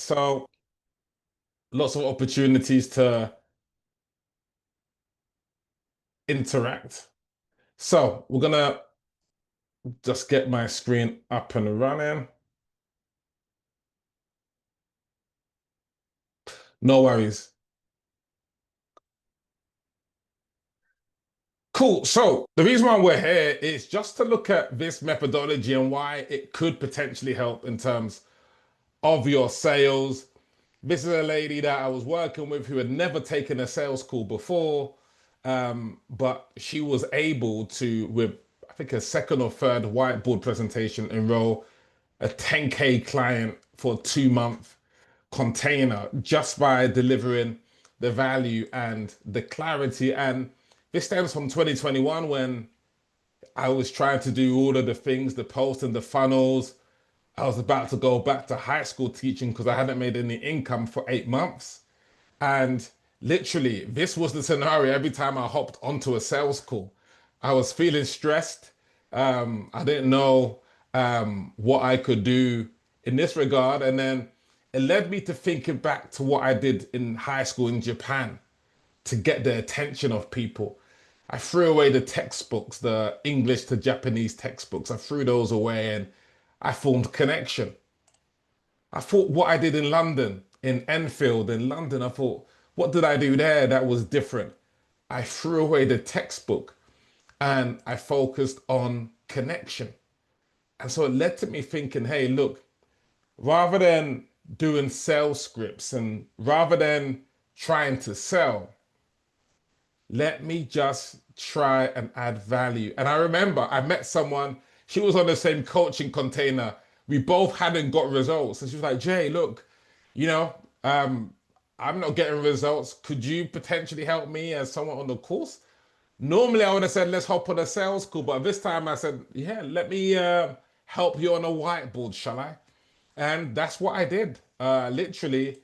So lots of opportunities to interact. So we're gonna just get my screen up and running. No worries. Cool. So the reason why we're here is just to look at this methodology and why it could potentially help in terms of your sales. This is a lady that I was working with who had never taken a sales call before, but she was able to, with I think a second or third whiteboard presentation, enroll a 10K client for a 2 month container just by delivering the value and the clarity. And this stems from 2021 when I was trying to do all of the things, the post and the funnels. I was about to go back to high school teaching because I hadn't made any income for 8 months. And literally, this was the scenario every time I hopped onto a sales call. I was feeling stressed. I didn't know what I could do in this regard. And then it led me to thinking back to what I did in high school in Japan to get the attention of people. I threw away the textbooks, the English to Japanese textbooks. I threw those away and I formed connection. I thought what I did in London, in Enfield, in London, I thought, what did I do there that was different? I threw away the textbook and I focused on connection. And so it led to me thinking, hey, look, rather than doing sales scripts and rather than trying to sell, let me just try and add value. And I remember I met someone, she was on the same coaching container. We both hadn't got results. And she was like, Jay, look, you know, um, I'm not getting results. Could you potentially help me as someone on the course? Normally, I would have said, let's hop on a sales call. But this time I said, yeah, let me help you on a whiteboard, shall I? And that's what I did, literally.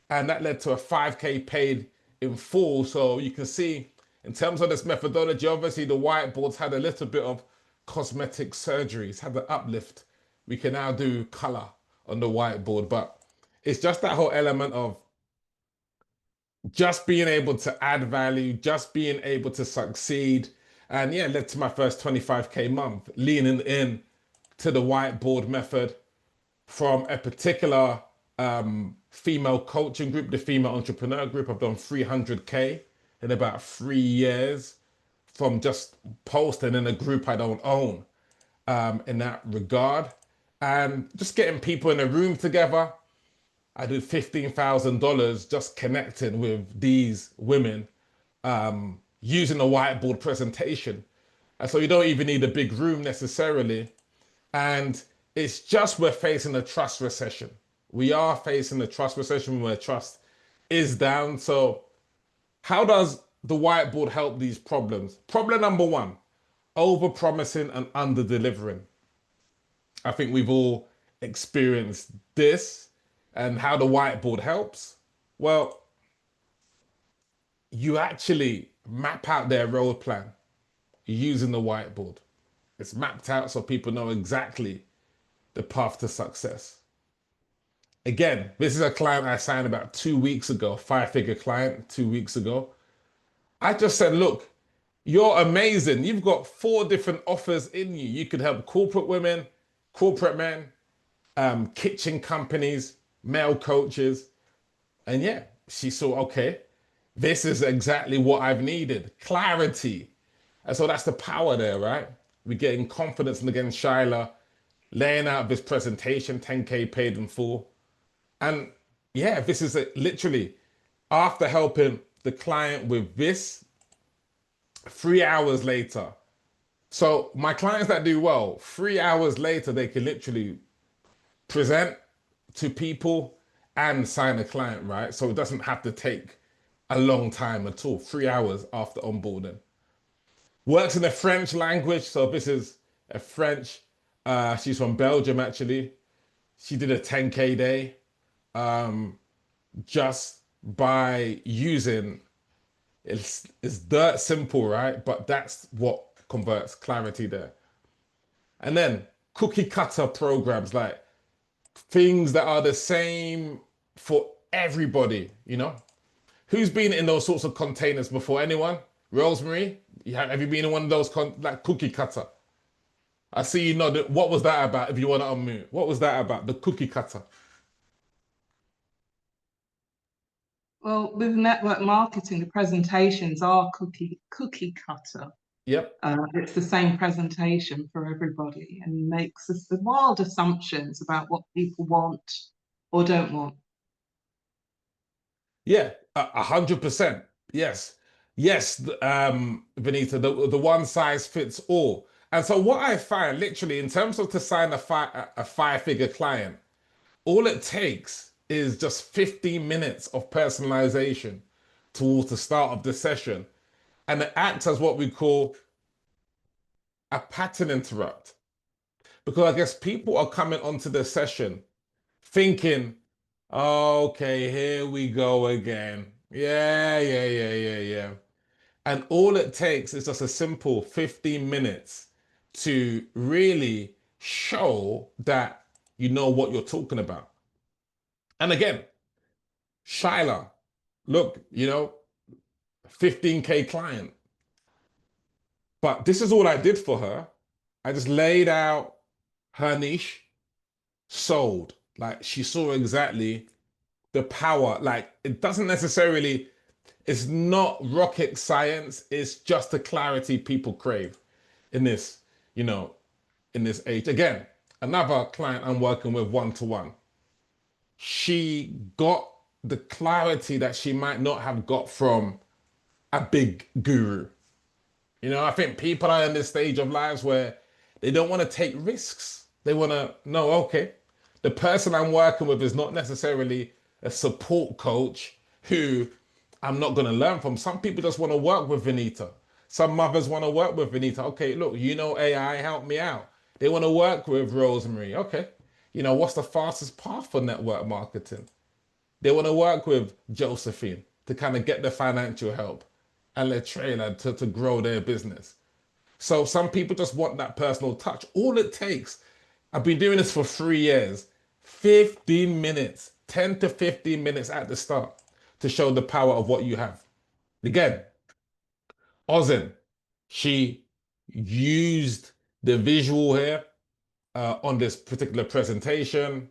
And that led to a 5K paid in full. So you can see, in terms of this methodology, obviously the whiteboards had a little bit of cosmetic surgeries, had the uplift. We can now do color on the whiteboard, but it's just that whole element of just being able to add value, just being able to succeed. And yeah, led to my first 25K month, leaning in to the whiteboard method from a particular female coaching group, the female entrepreneur group. I've done 300K in about 3 years from just posting in a group I don't own in that regard. And just getting people in a room together. I did $15,000 just connecting with these women using a whiteboard presentation. And so you don't even need a big room necessarily. And it's just we're facing a trust recession. We are facing a trust recession where trust is down. So how does the whiteboard help these problems? Problem number one, over promising and under delivering. I think we've all experienced this and how the whiteboard helps. Well, you actually map out their road plan using the whiteboard. It's mapped out so people know exactly the path to success. Again, this is a client I signed about 2 weeks ago, 5-figure client 2 weeks ago. I just said, look, you're amazing. You've got 4 different offers in you. You could help corporate women, corporate men, kitchen companies, male coaches. And yeah, she saw, okay, this is exactly what I've needed. Clarity. And so that's the power there, right? We're getting confidence and again, Shyla laying out this presentation, 10K paid in full. And yeah, this is literally after helping the client with this 3 hours later. So my clients that do well, 3 hours later, they can literally present to people and sign a client, right? So it doesn't have to take a long time at all, 3 hours after onboarding. Works in the French language. So this is a French, she's from Belgium actually. She did a 10K day just by using, it's dirt simple, right? But that's what converts clarity there. And then cookie cutter programs, like things that are the same for everybody, you know? Who's been in those sorts of containers before? Anyone? Rosemary? Have you been in one of those like cookie cutter? I see you know what was that about if you want to unmute? What was that about? The cookie cutter. Well, with network marketing, the presentations are cookie cutter. Yep. It's the same presentation for everybody and makes us the wild assumptions about what people want or don't want. Yeah, 100%. Yes. Yes, Benita, the one size fits all. And so what I find literally in terms of to sign a five-figure client, all it takes is just 15 minutes of personalization towards the start of the session. And it acts as what we call a pattern interrupt. Because I guess people are coming onto the session thinking, okay, here we go again. Yeah. And all it takes is just a simple 15 minutes to really show that you know what you're talking about. And again, Shyla, look, 15K client. But this is all I did for her. I just laid out her niche, sold. Like she saw exactly the power. Like it doesn't necessarily, it's not rocket science. It's just the clarity people crave in this, in this age. Again, another client I'm working with one-to-one. She got the clarity that she might not have got from a big guru. I think people are in this stage of lives where they don't want to take risks. They want to know, okay, the person I'm working with is not necessarily a support coach who I'm not going to learn from. Some people just want to work with Vinita. Some mothers want to work with Vinita. Okay, look, AI, help me out. They want to work with Rosemary. Okay, what's the fastest path for network marketing? They want to work with Josephine to kind of get the financial help and Latrella to grow their business. So some people just want that personal touch. All it takes, I've been doing this for 3 years, 15 minutes, 10 to 15 minutes at the start to show the power of what you have. Again, Ozin, she used the visual here on this particular presentation.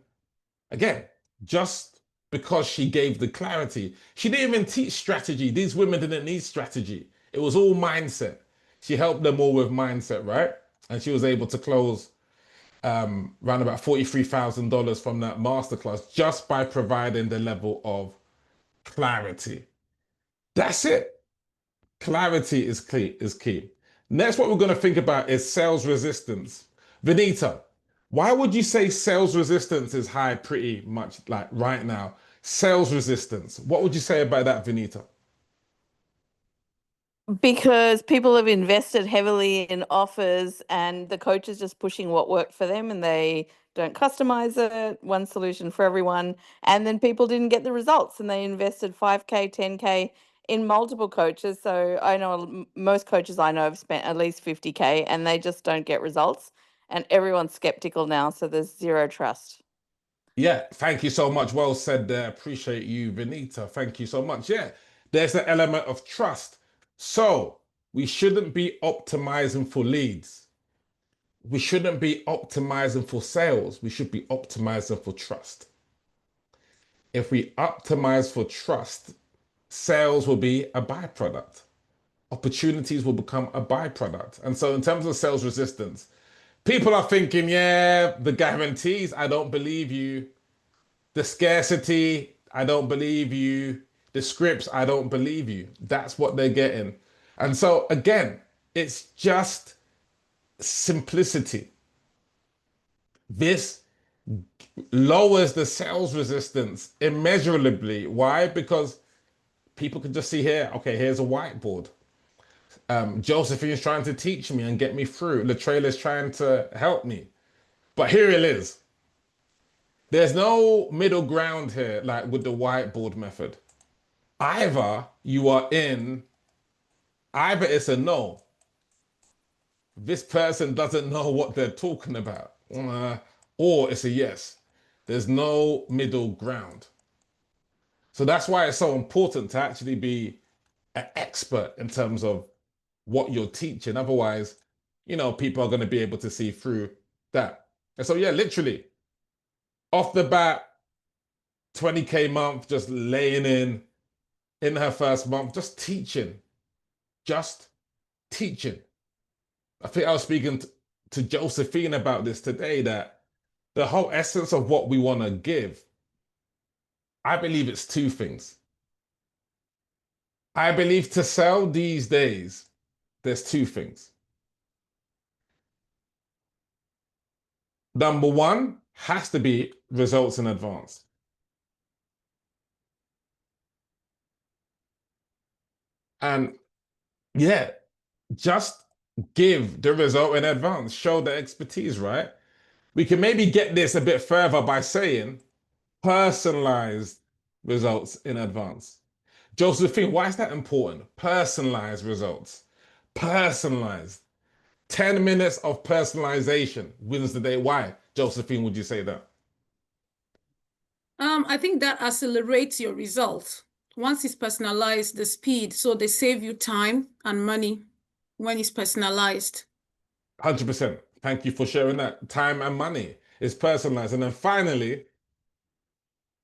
Again, just because she gave the clarity. She didn't even teach strategy. These women didn't need strategy. It was all mindset. She helped them all with mindset, right? And she was able to close around about $43,000 from that masterclass just by providing the level of clarity. That's it. Clarity is key. Next, what we're going to think about is sales resistance. Vinita, why would you say sales resistance is high pretty much like right now? Sales resistance. What would you say about that, Vinita? Because people have invested heavily in offers and the coach is just pushing what worked for them and they don't customize it, one solution for everyone. And then people didn't get the results and they invested 5K, 10K in multiple coaches. So I know most coaches I know have spent at least 50K and they just don't get results. And everyone's skeptical now. So there's zero trust. Yeah, thank you so much. Well said there. Appreciate you, Vinita. Thank you so much. Yeah, there's the element of trust. So we shouldn't be optimizing for leads. We shouldn't be optimizing for sales. We should be optimizing for trust. If we optimize for trust, sales will be a byproduct. Opportunities will become a byproduct. And so, in terms of sales resistance, people are thinking, yeah, the guarantees, I don't believe you. The scarcity, I don't believe you. The scripts, I don't believe you. That's what they're getting. And so, again, it's just simplicity. This lowers the sales resistance immeasurably. Why? Because people can just see here, okay, here's a whiteboard. Josephine is trying to teach me and get me through. Latrella is trying to help me. But here it is. There's no middle ground here, like with the whiteboard method. Either you are in, either it's a no. This person doesn't know what they're talking about. Or it's a yes. There's no middle ground. So that's why it's so important to actually be an expert in terms of what you're teaching. Otherwise, people are going to be able to see through that. And so, yeah, literally off the bat, 20K month, just laying in her first month, just teaching. I think I was speaking to Josephine about this today, that the whole essence of what we want to give, I believe it's two things. I believe to sell these days, there's two things. Number one has to be results in advance. And yeah, just give the result in advance, show the expertise, right? We can maybe get this a bit further by saying personalized results in advance. Josephine, why is that important? Personalized results. Personalized. 10 minutes of personalization wins the day. Why, Josephine, would you say that? I think that accelerates your results. Once it's personalized, the speed, so they save you time and money when it's personalized. 100%. Thank you for sharing that. Time and money is personalized. And then finally,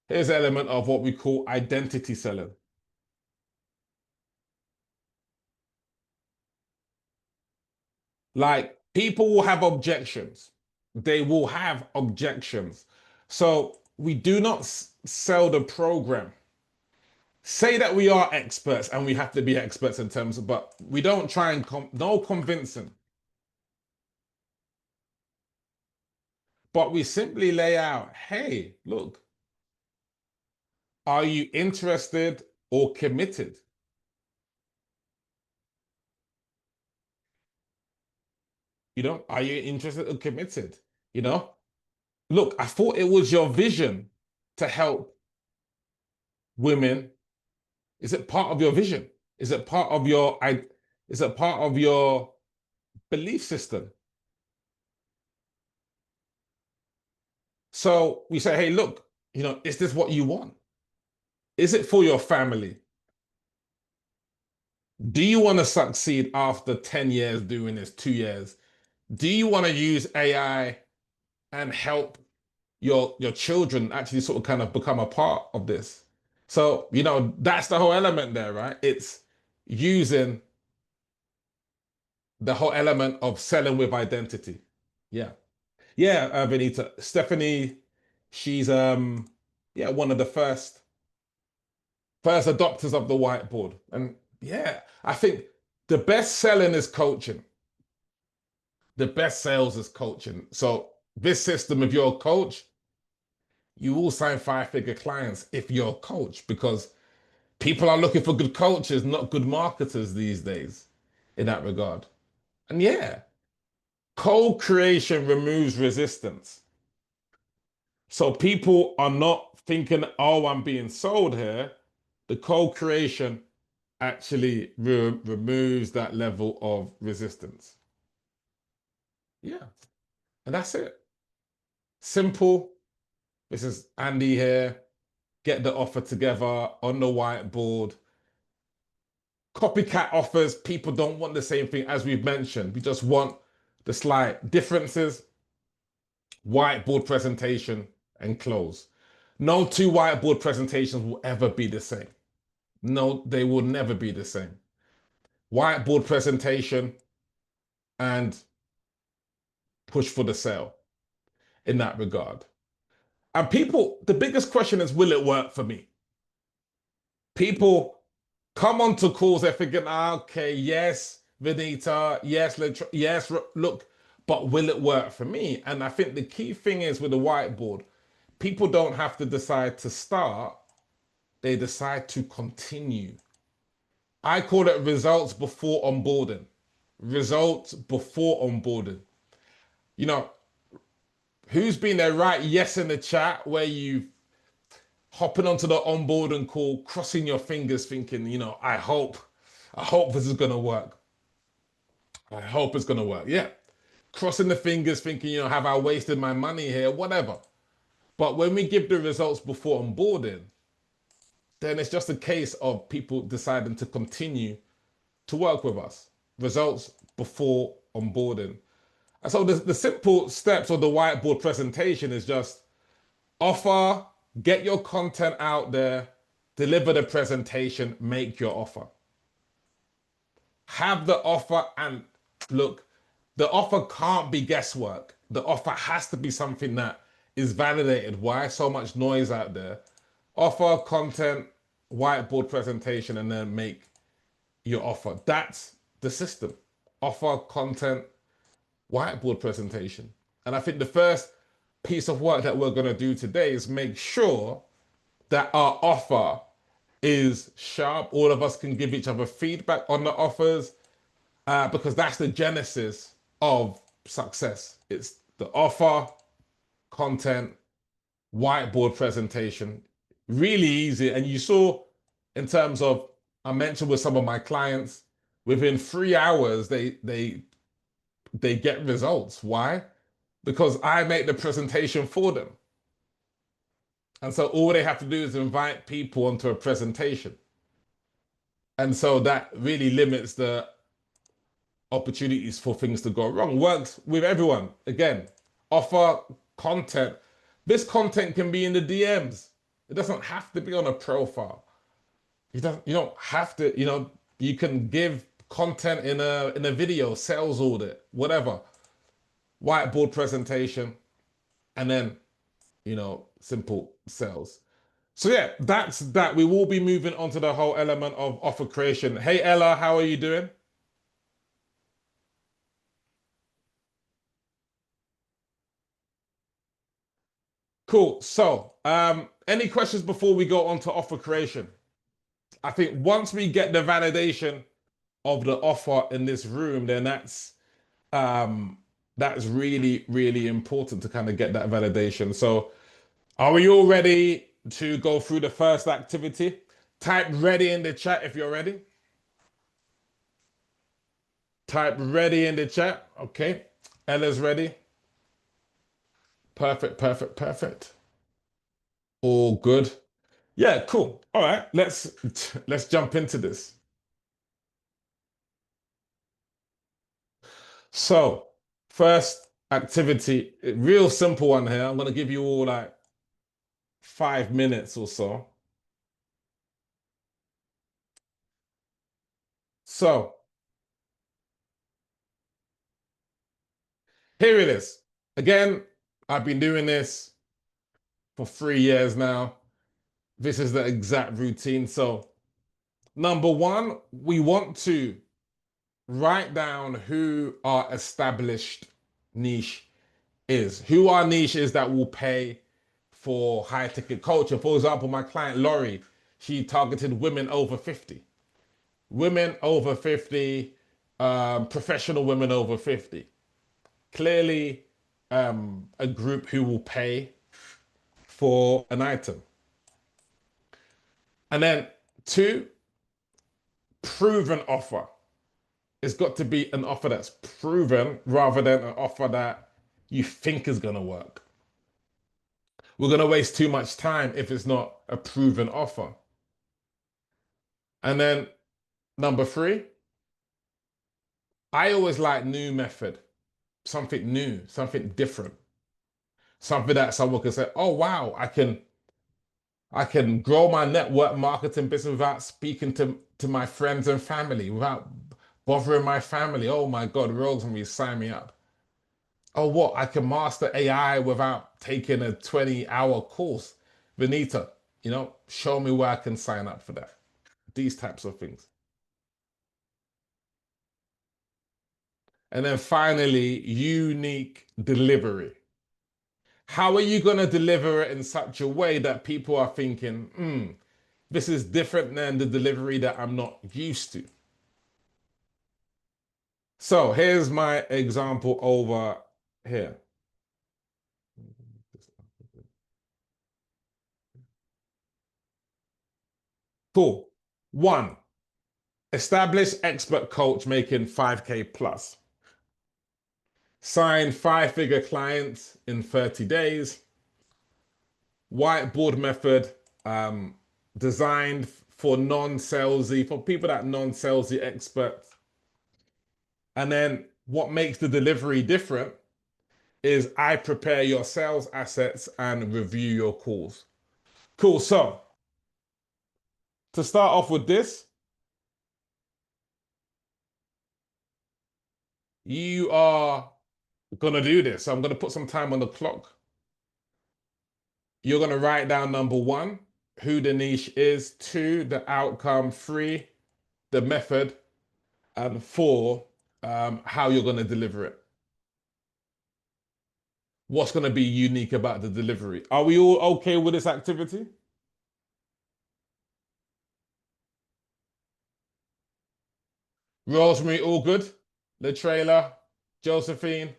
here's an element of what we call identity selling. Like, people will have objections. They will have objections. So we do not sell the program. Say that we are experts and we have to be experts in terms of, but we don't try and no convincing. But we simply lay out, hey, look, are you interested or committed? Are you interested or committed? Look, I thought it was your vision to help women. Is it part of your vision? Is it part of your belief system? So we say, hey, look, is this what you want? Is it for your family? Do you want to succeed after 10 years doing this, 2 years? Do you want to use AI and help your children actually sort of kind of become a part of this? So, that's the whole element there, right? It's using the whole element of selling with identity. Yeah. Yeah, Vinita. Stephanie, she's one of the first adopters of the whiteboard. And yeah, I think the best selling is coaching. The best sales is coaching. So this system, if you're a coach, you will sign 5-figure clients if you're a coach, because people are looking for good coaches, not good marketers these days in that regard. And yeah, co-creation removes resistance. So people are not thinking, oh, I'm being sold here. The co-creation actually removes that level of resistance. Yeah, and that's it. Simple. This is Andy here. Get the offer together on the whiteboard. Copycat offers, people don't want the same thing as we've mentioned. We just want the slight differences. Whiteboard presentation and close. No two whiteboard presentations will ever be the same. No, they will never be the same. Whiteboard presentation and push for the sale in that regard. And people, the biggest question is, will it work for me? People come onto calls, they're thinking, okay, yes, Vinita, yes, yes, look, but will it work for me? And I think the key thing is with the whiteboard, people don't have to decide to start, they decide to continue. I call it results before onboarding. Results before onboarding. Who's been there, right? Yes, in the chat where you hopping onto the onboarding call, crossing your fingers, thinking, I hope this is gonna work. I hope it's gonna work. Yeah. Crossing the fingers, thinking, have I wasted my money here? Whatever. But when we give the results before onboarding, then it's just a case of people deciding to continue to work with us. Results before onboarding. And so the simple steps of the whiteboard presentation is just offer, get your content out there, deliver the presentation, make your offer. Have the offer, and look, the offer can't be guesswork. The offer has to be something that is validated. Why so much noise out there? Offer, content, whiteboard presentation, and then make your offer. That's the system. Offer, content, whiteboard presentation. And I think the first piece of work that we're going to do today is make sure that our offer is sharp. All of us can give each other feedback on the offers, because that's the genesis of success. It's the offer, content, whiteboard presentation. Really easy. And you saw in terms of, I mentioned with some of my clients, within 3 hours, they get results. Why? Because I make the presentation for them. And so all they have to do is invite people onto a presentation. And so that really limits the opportunities for things to go wrong. Works with everyone. Again, offer, content. This content can be in the DMs. It doesn't have to be on a profile. You don't have to, you can give content in a video, sales audit, whatever. Whiteboard presentation, and then, simple sales. So yeah, that's that. We will be moving on to the whole element of offer creation. Hey Ella, how are you doing? Cool. So, any questions before we go on to offer creation? I think once we get the validation of the offer in this room, then that's really, really important to kind of get that validation. So are we all ready to go through the first activity? Type ready in the chat if you're ready. Type ready in the chat. Okay. Ella's ready. Perfect, perfect, perfect. All good. Yeah, cool. All right, let's jump into this. So, first activity, real simple one here. I'm going to give you all like 5 minutes or so. So, here it is. Again, I've been doing this for 3 years now. This is the exact routine. So, number one, we want to write down who our established niche is. Who our niche is that will pay for high ticket coaching. For example, my client Laurie, she targeted women over 50. Women over 50, professional women over 50. Clearly a group who will pay for an item. And then 2, proven offer. It's got to be an offer that's proven rather than an offer that you think is going to work. We're going to waste too much time if it's not a proven offer. And then number 3, I always like new method, something new, something different, something that someone can say, oh, wow, I can grow my network marketing business without speaking to my friends and family, without bothering my family. Oh my God, Rogues going to sign me up. Oh, what? I can master AI without taking a 20-hour course. Benita, show me where I can sign up for that. These types of things. And then finally, unique delivery. How are you going to deliver it in such a way that people are thinking, this is different than the delivery that I'm not used to? So here's my example over here. Cool. 1, established expert coach making 5K plus. Sign 5-figure clients in 30 days. Whiteboard method, designed for non-salesy, for people that non-salesy experts. And then what makes the delivery different is I prepare your sales assets and review your calls. Cool. So to start off with this, you are gonna do this. So I'm gonna put some time on the clock. You're gonna write down number one, who the niche is, two, the outcome, three, the method, and four, how you're gonna deliver it. What's gonna be unique about the delivery? Are we all okay with this activity? Rosemary, all good? Latrella, Josephine,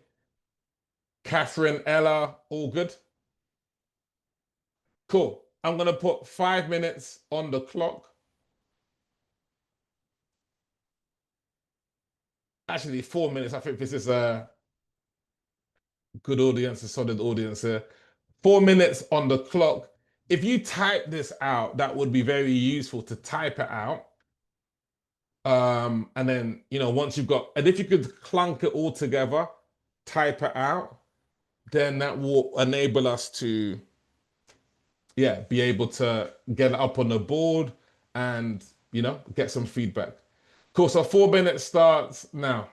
Catherine, Ella, all good? Cool. I'm gonna put 5 minutes on the clock. Actually, 4 minutes. I think this is a good audience, a solid audience here. 4 minutes on the clock. If you type this out, that would be very useful to type it out. And then, once you've got, and if you could clunk it all together, type it out, then that will enable us to, yeah, be able to get it up on the board and, get some feedback. Cool. So 4 minutes starts now.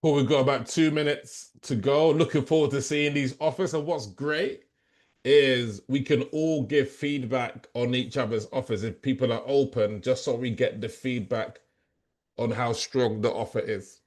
Cool, we've got about 2 minutes to go. Looking forward to seeing these offers. And what's great is we can all give feedback on each other's offers if people are open, just so we get the feedback on how strong the offer is.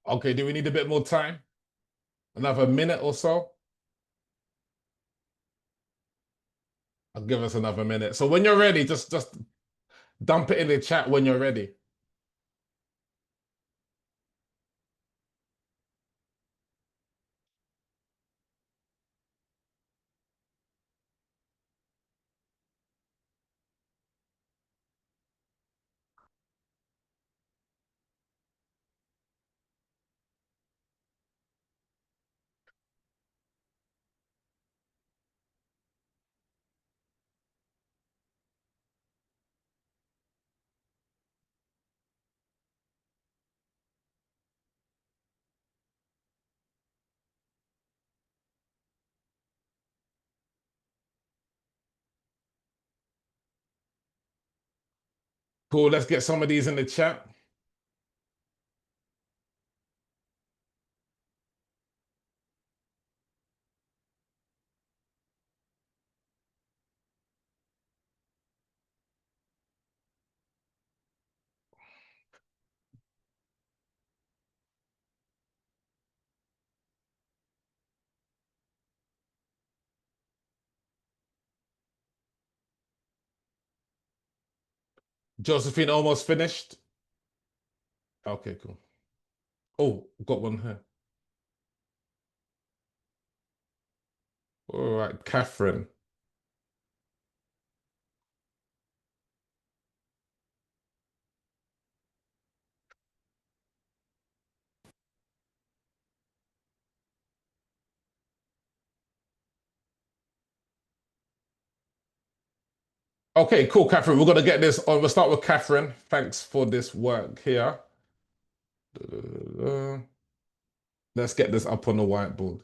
Okay, do we need a bit more time? Another minute or so? I'll give us another minute. So when you're ready, just dump it in the chat when you're ready. Cool, let's get some of these in the chat. Josephine almost finished. Okay, cool. Oh, got one here. All right, Catherine. Okay, cool, Catherine. We're gonna get this on. We'll start with Catherine. Thanks for this work here. Let's get this up on the whiteboard.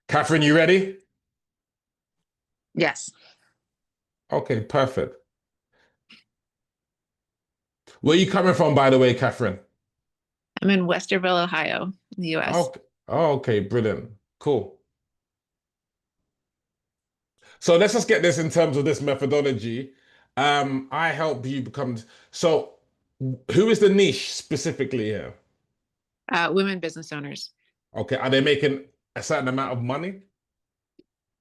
Catherine, you ready? Yes. Okay, perfect. Where are you coming from, by the way, Catherine? I'm in Westerville, Ohio, in the US. Okay. Oh, okay, brilliant. Cool. So let's just get this in terms of this methodology. I help you become. So, who is the niche specifically here? Women business owners. Okay, are they making a certain amount of money?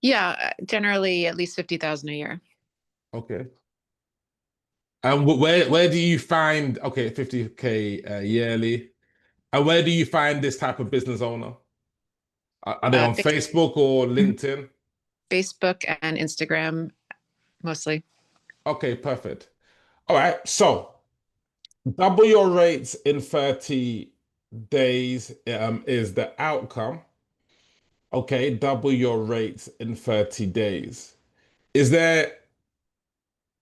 Yeah, generally at least 50,000 a year. Okay. And where do you find 50K yearly? And where do you find this type of business owner? Are they on Facebook or LinkedIn? Facebook and Instagram mostly. Okay, perfect. All right, so double your rates in 30 days is the outcome. Okay, double your rates in 30 days. Is there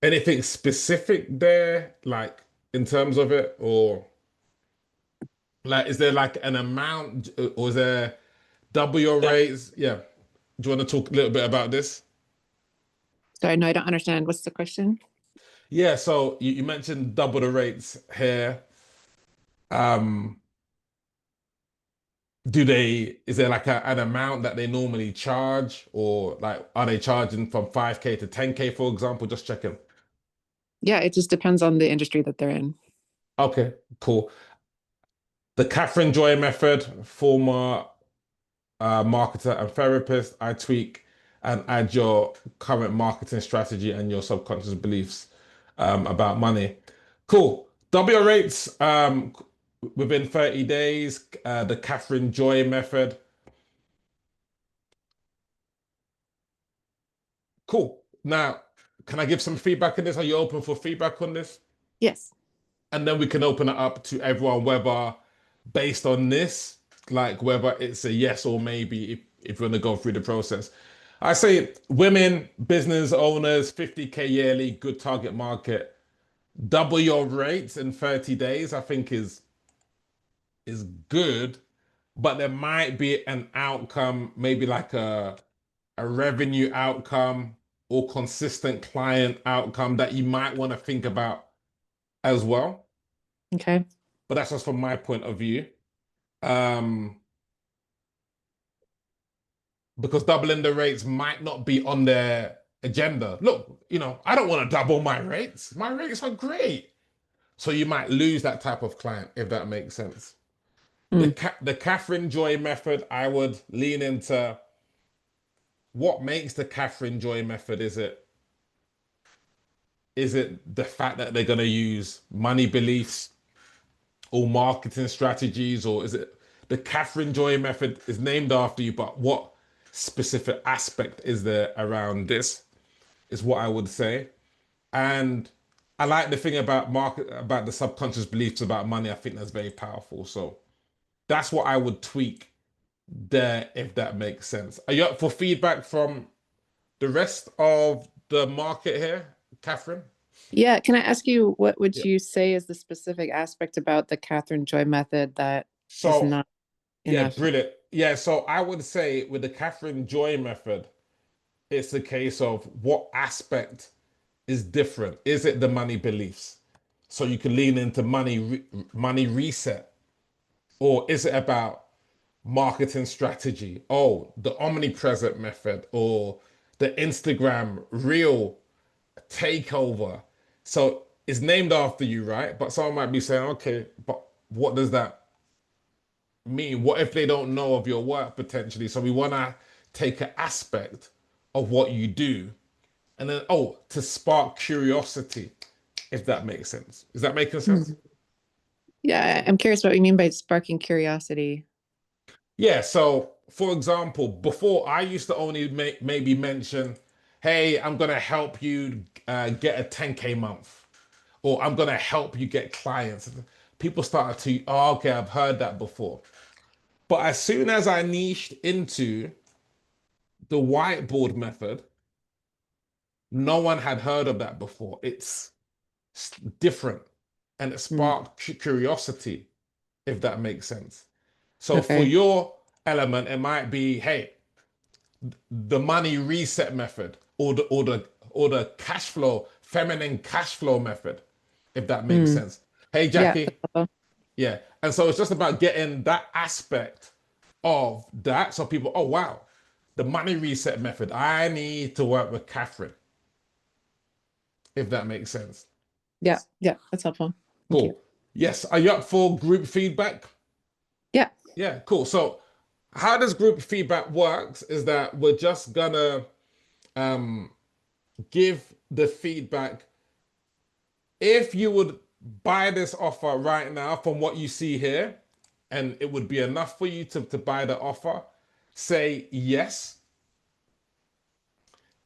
anything specific there, like in terms of it, or like is there like an amount, or is there double your rates? Yeah. Do you want to talk a little bit about this? Sorry, no, I don't understand. What's the question? Yeah, so you mentioned double the rates here. Is there like an amount that they normally charge, or like are they charging from 5K to 10K, for example? Just checking. Yeah, it just depends on the industry that they're in. Okay, cool. The Catherine Joy method, former marketer and therapist, I tweak and add your current marketing strategy and your subconscious beliefs about money. Cool. Double your rates within 30 days, the Catherine Joy method. Cool. Now, can I give some feedback on this? Are you open for feedback on this? Yes. And then we can open it up to everyone, whether based on this, like whether it's a yes or maybe if you're going to go through the process. I say women, business owners, 50K yearly, good target market. Double your rates in 30 days, I think is good, but there might be an outcome, maybe like a revenue outcome or consistent client outcome that you might want to think about as well. Okay. But that's just from my point of view. Because doubling the rates might not be on their agenda. Look, I don't want to double my rates. My rates are great. So you might lose that type of client, if that makes sense. The Catherine Joy method, I would lean into what makes the Catherine Joy method. Is it the fact that they're going to use money beliefs or marketing strategies, or is it the Catherine Joy method is named after you, but what specific aspect is there around this is what I would say. And I like the thing about about the subconscious beliefs about money. I think that's very powerful. So that's what I would tweak there, if that makes sense. Are you up for feedback from the rest of the market here, Catherine? Yeah, can I ask you, what would Yeah. you say is the specific aspect about the Catherine Joy method that is So not yeah, enough? brilliant. Yeah, so I would say with the Catherine Joy method, it's a case of what aspect is different. Is it the money beliefs? So you can lean into money reset, or is it about marketing strategy? Oh, the omnipresent method, or the Instagram reel takeover. So it's named after you, right? But someone might be saying, okay, but what does that mean? What if they don't know of your work potentially? So we want to take an aspect of what you do, and then, oh, to spark curiosity, if that makes sense. Is that making sense? Yeah, I'm curious what you mean by sparking curiosity. Yeah, so for example, before I used to only maybe mention, hey, I'm going to help you get a 10K month, or I'm going to help you get clients. People started to, oh, okay, I've heard that before. But as soon as I niched into the whiteboard method, no one had heard of that before. It's different, and it sparked curiosity, if that makes sense. So for Okay. your element, it might be, hey, the money reset method, or the cash flow, feminine cash flow method, if that makes sense. Hey, Jackie. Yeah. And so it's just about getting that aspect of that. So people, oh, wow, the money reset method. I need to work with Catherine, if that makes sense. Yeah, that's helpful. Thank Cool. you. Yes. Are you up for group feedback? Yeah. Yeah, cool. So how does group feedback works is that we're just gonna give the feedback. If you would buy this offer right now from what you see here, and it would be enough for you to buy the offer, say yes.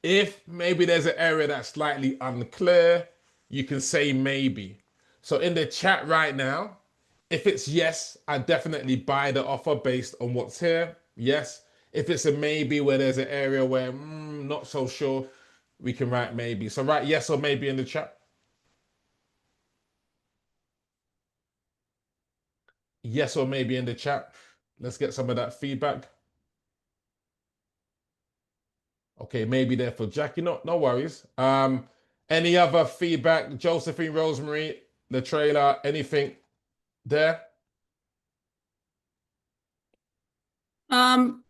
If maybe there's an area that's slightly unclear, you can say maybe. So in the chat right now, if it's yes, I definitely buy the offer based on what's here. Yes. If it's a maybe where there's an area where not so sure, we can write maybe. So write yes or maybe in the chat. Yes or maybe in the chat. Let's get some of that feedback. Okay, maybe there for Jackie. No worries. Any other feedback? Josephine, Rosemary, the trailer, anything there?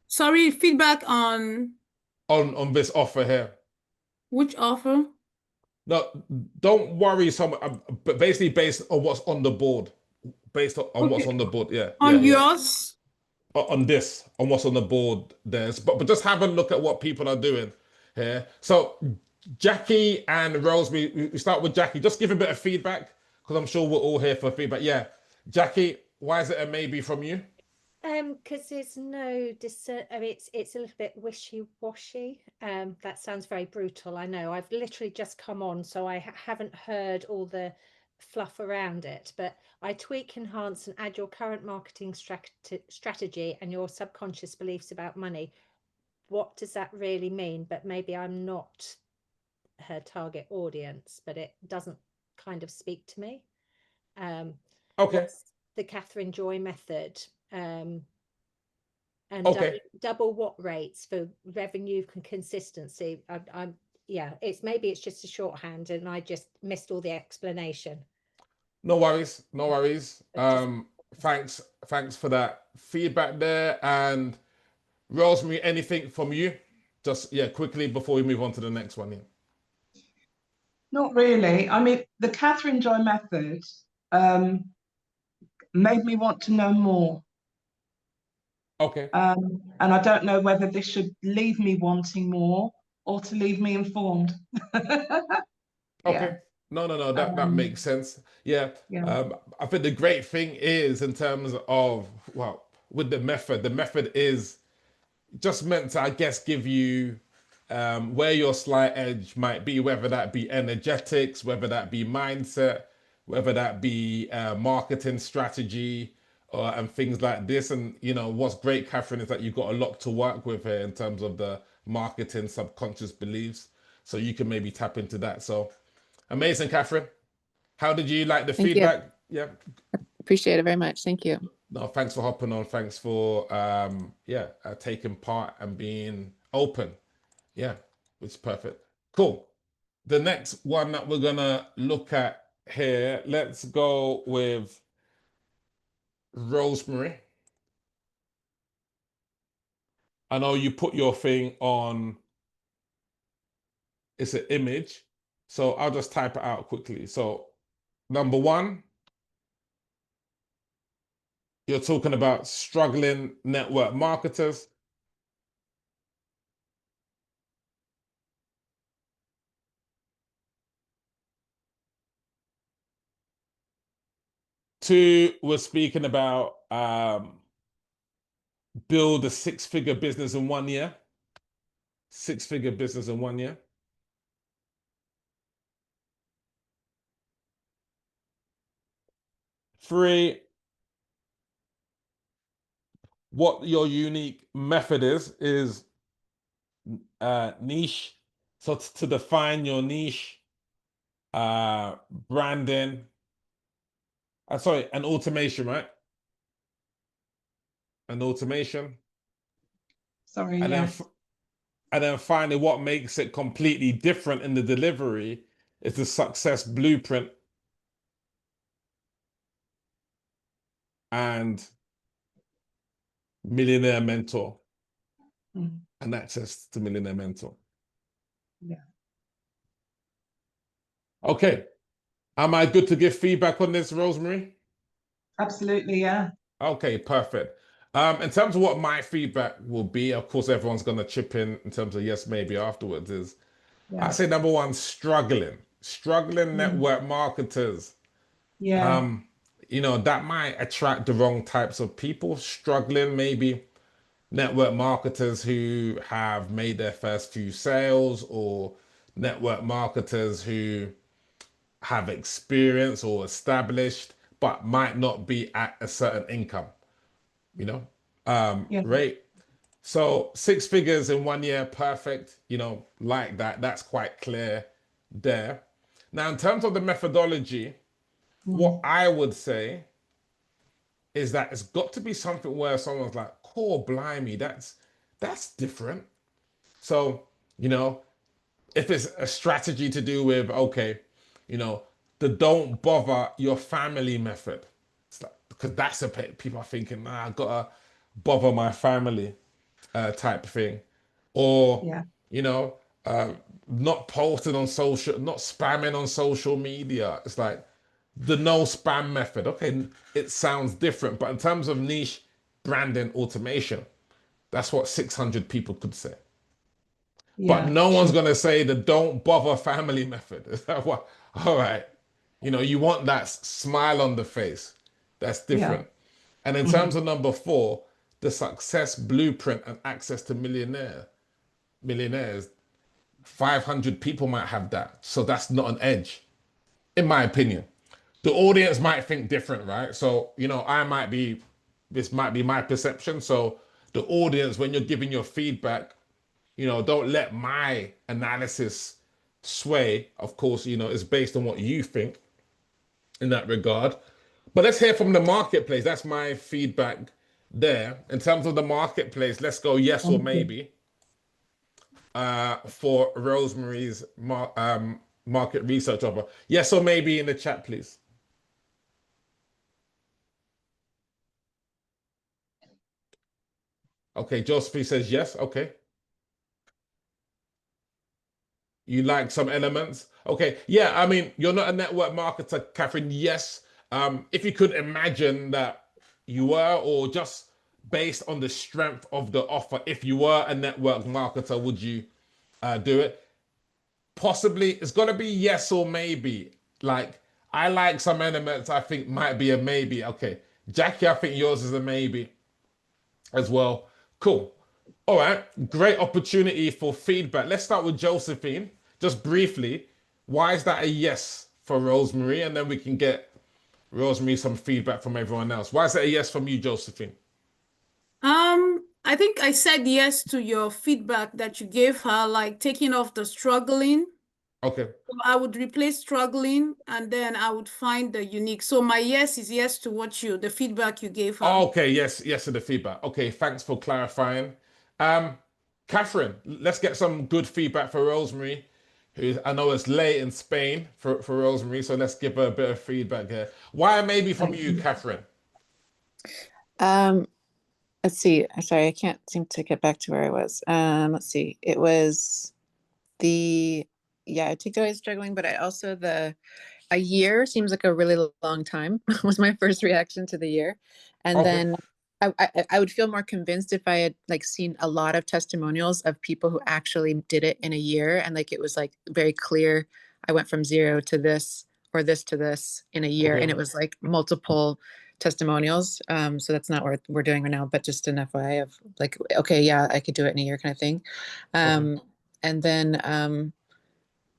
Sorry, feedback on this offer here. which offer? No, don't worry. But basically based on what's on the board. Based on what's on the board. Yeah. On yours? On this, on what's on the board there's, but just have a look at what people are doing here. So Jackie and Rosemary, we start with Jackie. Just give a bit of feedback, because I'm sure we're all here for feedback. Yeah, Jackie, why is it a maybe from you? Because there's no I mean, it's a little bit wishy-washy. That sounds very brutal, I know. I've literally just come on, so I haven't heard all the fluff around it, but I tweak, enhance, and add your current marketing strategy and your subconscious beliefs about money. What does that really mean? But maybe I'm not her target audience, but it doesn't kind of speak to me. Okay. What's the Catherine Joy method? And Okay. double what rates for revenue and consistency? Yeah, it's just a shorthand, and I just missed all the explanation. No worries. Thanks for that feedback there. And Rosemary, anything from you? Just quickly before we move on to the next one. Not really. I mean, the Catherine Joy method made me want to know more. Okay. And I don't know whether this should leave me wanting more or to leave me informed. Okay. No, that makes sense. Yeah. Yeah. I think the great thing is in terms of, well, with the method is just meant to, I guess, give you where your slight edge might be, whether that be energetics, whether that be mindset, whether that be marketing strategy, and things like this. And what's great, Catherine, is that you've got a lot to work with here in terms of the marketing subconscious beliefs. So you can maybe tap into that. So amazing, Catherine. How did you like the Thank you. feedback? Yeah. Appreciate it very much. Thank you. No, thanks for hopping on. Thanks for taking part and being open. Yeah, which is perfect. Cool. The next one that we're gonna look at here, let's go with Rosemary. I know you put your thing on, it's an image, so I'll just type it out quickly. So number one, you're talking about struggling network marketers. Two, we're speaking about build a six-figure business in 1 year. Six-figure business in 1 year. Three, what your unique method is niche. So to define your niche, branding, sorry, an automation, right? An automation. Sorry, And yes. then finally, what makes it completely different in the delivery is the success blueprint and Millionaire Mentor and access to Millionaire Mentor. Yeah. Okay. Am I good to give feedback on this, Rosemary? Absolutely, yeah. Okay, perfect. In terms of what my feedback will be, of course, everyone's going to chip in terms of yes, maybe afterwards, is Yeah. I say number one, struggling network marketers. Yeah. That might attract the wrong types of people. Struggling, maybe network marketers who have made their first few sales, or network marketers who have experience or established, but might not be at a certain income, Yeah. rate. So 6 figures in 1 year, perfect, like that. That's quite clear there. Now, in terms of the methodology, what I would say is that it's got to be something where someone's like, "Core blimey, that's different." So, if it's a strategy to do with, okay, the don't bother your family method. It's like, because that's people are thinking, I gotta bother my family type thing. Or, Yeah. not posting on social, not spamming on social media. It's like the no spam method. Okay, it sounds different, but in terms of niche branding automation, that's what 600 people could say. But Yeah. no one's going to say the don't bother family method. Is that what? All right. You want that smile on the face. That's different. And in terms of number 4, the success blueprint and access to millionaires, 500 people might have that. So that's not an edge, in my opinion. The audience might think different, right? So, this might be my perception. So the audience, when you're giving your feedback, don't let my analysis sway. Of course, it's based on what you think in that regard. But let's hear from the marketplace. That's my feedback there. In terms of the marketplace, let's go yes or maybe for Rosemary's market research offer. Yes or maybe in the chat, please. Okay, Josephine says yes. Okay. You like some elements? Okay. Yeah, I mean, you're not a network marketer, Catherine. Yes. if you could imagine that you were, or just based on the strength of the offer, if you were a network marketer, would you do it? Possibly, it's got to be yes or maybe. Like, I like some elements I think might be a maybe. Okay, Jackie, I think yours is a maybe as well. Cool. All right, great opportunity for feedback. Let's start with Josephine. Just briefly, why is that a yes for Rosemary? And then we can get Rosemary some feedback from everyone else. Why is that a yes from you, Josephine? I think I said yes to your feedback that you gave her, like taking off the struggling. Okay. So I would replace struggling and then I would find the unique. So my yes is yes to the feedback you gave her. Okay, yes to the feedback. Okay, thanks for clarifying. Catherine, let's get some good feedback for Rosemary, who I know it's late in Spain for Rosemary, so let's give her a bit of feedback here. Why maybe from you, Catherine? Let's see. I'm sorry, I can't seem to get back to where I was. Let's see. It was I think I was struggling, but I also a year seems like a really long time was my first reaction to the year. And Okay. then I would feel more convinced if I had like seen a lot of testimonials of people who actually did it in a year. And like, it was like very clear. I went from 0 to this or this to this in a year. Okay. And it was like multiple testimonials. So that's not what we're doing right now, but just an FYI of like, okay, yeah, I could do it in a year kind of thing. Okay. And then,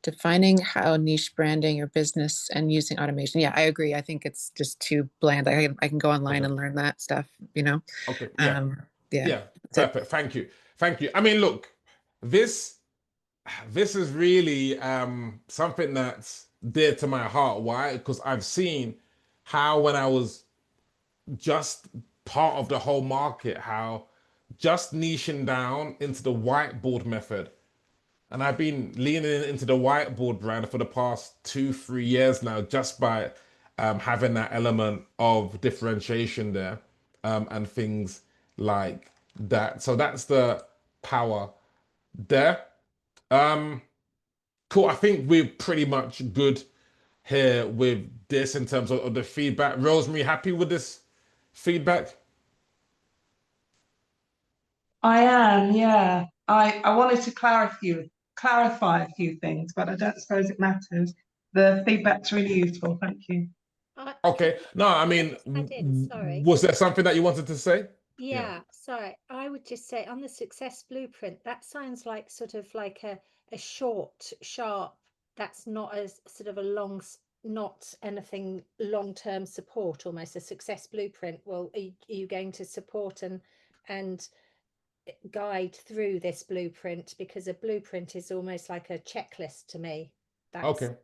defining how niche branding your business and using automation. Yeah, I agree. I think it's just too bland. I can go online Okay. and learn that stuff, you know? Okay. Yeah. Yeah. Yeah. Perfect. Thank you. Thank you. I mean, look, this is really something that's dear to my heart. Why? Because I've seen how when I was just part of the whole market, how just niching down into the whiteboard method. And I've been leaning into the whiteboard brand for the past 2-3 years now, just by having that element of differentiation there and things like that. So that's the power there. Cool. I think we're pretty much good here with this in terms of the feedback. Rosemary, happy with this feedback? I am, yeah. I wanted to clarify a few things, but I don't suppose it matters. The feedback's really useful. Thank you. Okay. No, I mean, I did, sorry. was there something that you wanted to say? Yeah, sorry. I would just say on the success blueprint, that sounds like sort of like a short, sharp, that's not as sort of a long, not anything long-term support, almost a success blueprint. Well, are you going to support and guide through this blueprint? Because a blueprint is almost like a checklist to me. That's Okay.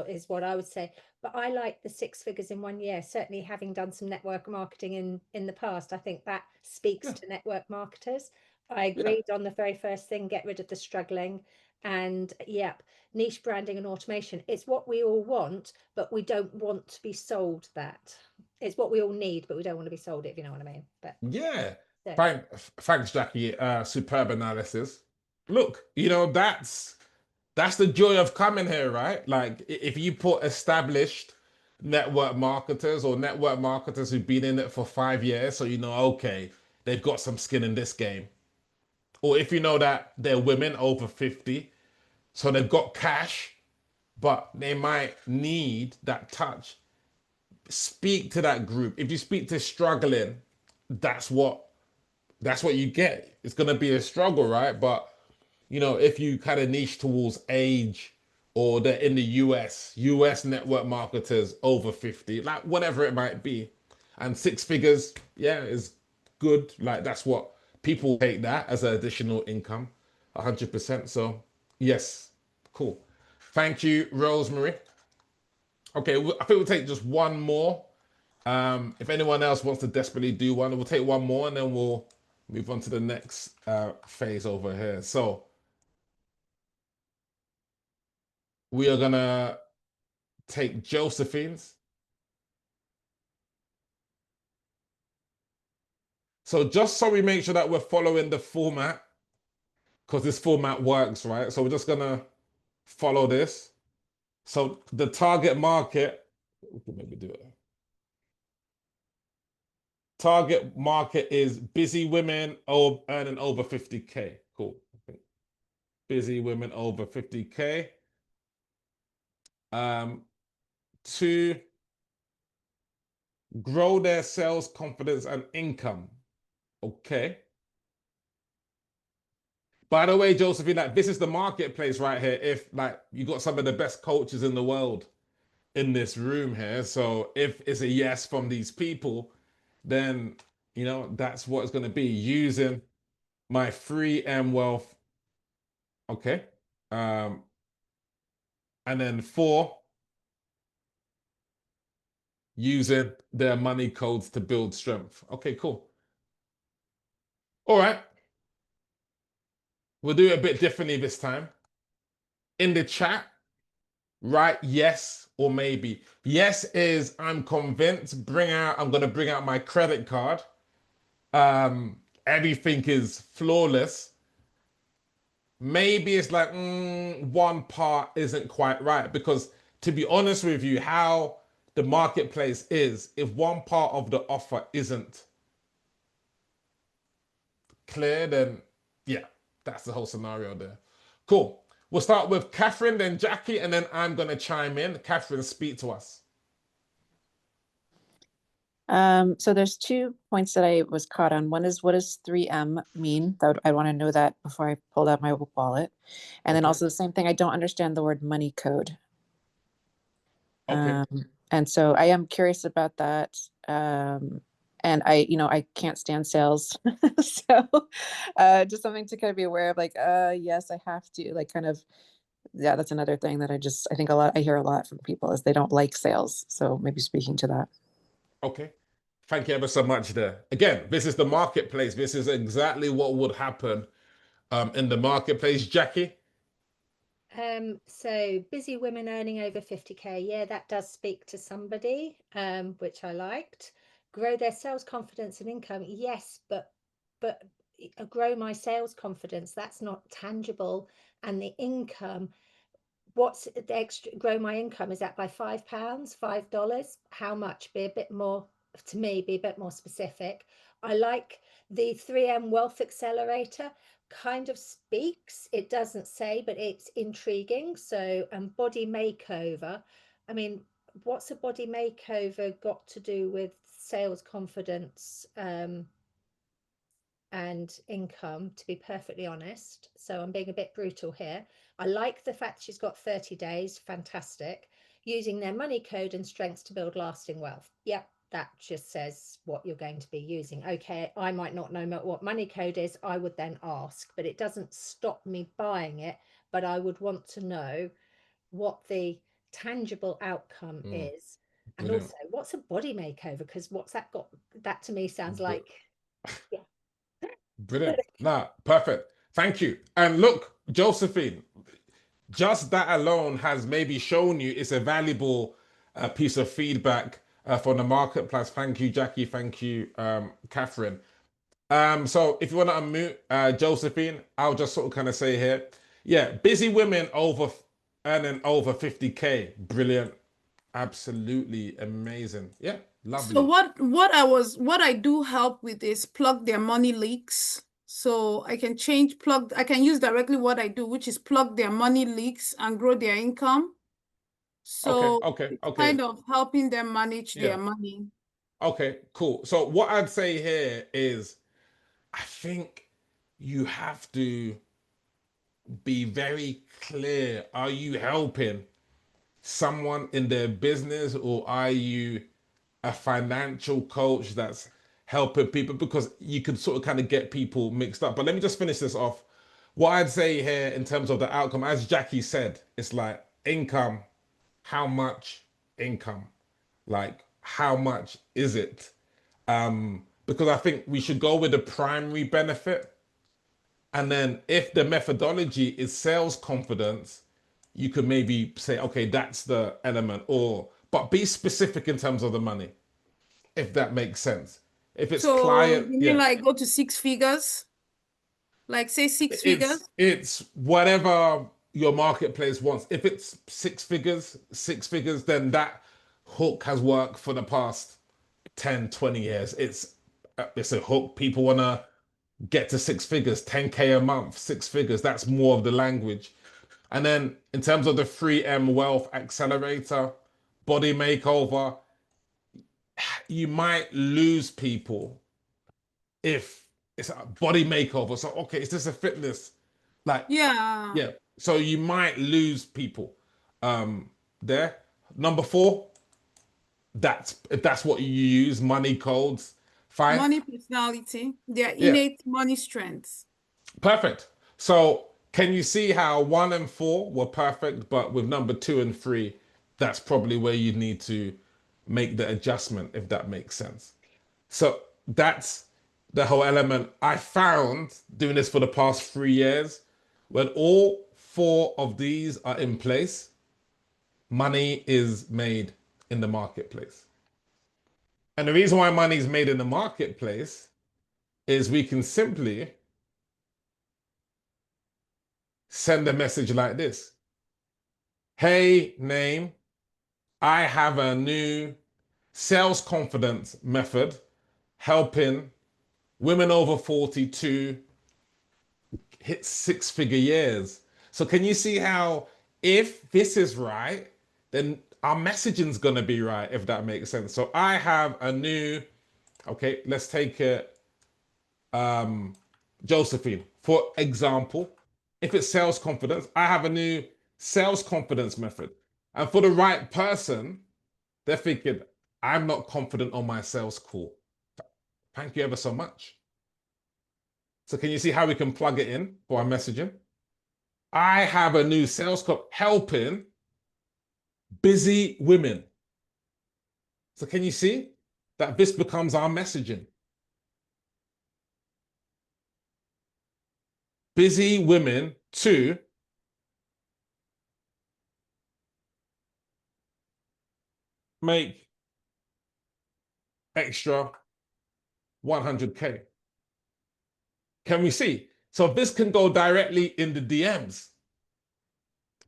is what I would say. But I like the 6 figures in 1 year. Certainly, having done some network marketing in the past, I think that speaks to network marketers. I agreed on the very first thing: get rid of the struggling. And yep, niche branding and automation. It's what we all want, but we don't want to be sold that. It's what we all need, but we don't want to be sold it, if you know what I mean. But Yeah. so. Thanks, Jackie. Superb analysis. Look, that's the joy of coming here, right? Like, if you put established network marketers or network marketers who've been in it for 5 years, so okay, they've got some skin in this game. Or if you know that they're women over 50, so they've got cash, but they might need that touch. Speak to that group. If you speak to struggling, that's what you get. It's gonna be a struggle, right? But if you kind of niche towards age, or they're in the US network marketers over 50, like whatever it might be, and 6 figures, yeah, is good. Like, that's what people take that as an additional income, 100%. So yes, cool. Thank you, Rosemary. Okay, I think we'll take just one more. If anyone else wants to desperately do one, we'll take one more and then we'll move on to the next phase over here. So we are gonna take Josephine's. So just so we make sure that we're following the format, because this format works, right? So we're just gonna follow this. So the target market, we can maybe do it. target market is busy women earning over 50K. Cool. Busy women over 50K. 2, grow their sales confidence and income. Okay. By the way, Josephine, like this is the marketplace right here. If like you got some of the best coaches in the world in this room here, so if it's a yes from these people, then you know that's what it's going to be, using my free M Wealth. Okay. And then 4, using their money codes to build strength. Okay, cool. All right. We'll do it a bit differently this time. In the chat, write yes or maybe. Yes is I'm convinced. I'm going to bring out my credit card. Everything is flawless. Maybe it's like one part isn't quite right, because to be honest with you, how the marketplace is, if one part of the offer isn't clear, then yeah, that's the whole scenario there. Cool. We'll start with Catherine, then Jackie, and then I'm going to chime in. Catherine, speak to us. So there's 2 points that I was caught on. One is, what does 3M mean? I want to know that before I pulled out my wallet. And then Okay. also the same thing, I don't understand the word money code. Okay. And so I am curious about that. And I can't stand sales. So just something to kind of be aware of, like, yes, I have to, like, kind of, yeah, that's another thing that I think I hear a lot from people is they don't like sales. So maybe speaking to that. Okay. Thank you ever so much there. Again, this is the marketplace. This is exactly what would happen in the marketplace. Jackie? So busy women earning over 50K. Yeah, that does speak to somebody, which I liked. Grow their sales confidence and income. Yes, but grow my sales confidence. That's not tangible. And the income, what's the extra? Grow my income, is that by £5, $5? How much? Be a bit more, to me, be a bit more specific. I like the 3M Wealth Accelerator. Kind of speaks, it doesn't say, but it's intriguing. So body makeover, I mean, what's a body makeover got to do with sales confidence and income, to be perfectly honest? So I'm being a bit brutal here. I like the fact she's got 30 days, fantastic. Using their money code and strengths to build lasting wealth. Yep, that just says what you're going to be using. Okay, I might not know what money code is. I would then ask, but it doesn't stop me buying it. But I would want to know what the tangible outcome is. And Brilliant. also, what's a body makeover? Because what's that got? That to me sounds like, yeah. Brilliant. Nah, perfect. Thank you. And look, Josephine, just that alone has maybe shown you it's a valuable piece of feedback from the marketplace. Thank you, Jackie. Thank you, Catherine. So if you want to unmute Josephine, I'll just sort of kind of say here, yeah, busy women earning over 50K. Brilliant. Absolutely amazing. Yeah, lovely. So what I do help with is plug their money leaks. So I can I can use directly what I do, which is plug their money leaks and grow their income. So okay. it's kind of helping them manage their money. Okay, cool. So what I'd say here is, I think you have to be very clear. Are you helping someone in their business, or are you a financial coach that's helping people? Because you can sort of kind of get people mixed up. But let me just finish this off. What I'd say here in terms of the outcome, as Jackie said, it's like income. How much income? Like, how much is it? Because I think we should go with the primary benefit. And then if the methodology is sales confidence, you could maybe say, okay, that's the element, but be specific in terms of the money, if that makes sense. If it's client, you mean like go to 6 figures? Like say 6 figures? It's whatever your marketplace wants. If it's 6 figures, then that hook has worked for the past 10, 20 years. It's it's a hook. People want to get to 6 figures, 10K a month, 6 figures. That's more of the language. And then in terms of the 3M Wealth Accelerator, body makeover, you might lose people if it's a body makeover. So, okay, is this a fitness? Like, Yeah. yeah. So you might lose people there. Number 4, if that's what you use, money codes, fine. Money personality, their Yeah. innate money strengths. Perfect. So can you see how 1 and 4 were perfect, but with number 2 and 3, that's probably where you need to make the adjustment, if that makes sense. So that's the whole element. I found doing this for the past 3 years, when all 4 of these are in place, money is made in the marketplace. And the reason why money is made in the marketplace is we can simply send a message like this. Hey, name, I have a new sales confidence method helping women over 40 to hit 6-figure years. So can you see how if this is right, then our messaging's going to be right, if that makes sense. So I have a new, okay, let's take it, Josephine, for example. If it's sales confidence, I have a new sales confidence method. And for the right person, they're thinking, I'm not confident on my sales call. Thank you ever so much. So can you see how we can plug it in for our messaging? I have a new sales call helping busy women. So can you see that this becomes our messaging? Busy women to make extra 100K. Can we see? So this can go directly in the DMs.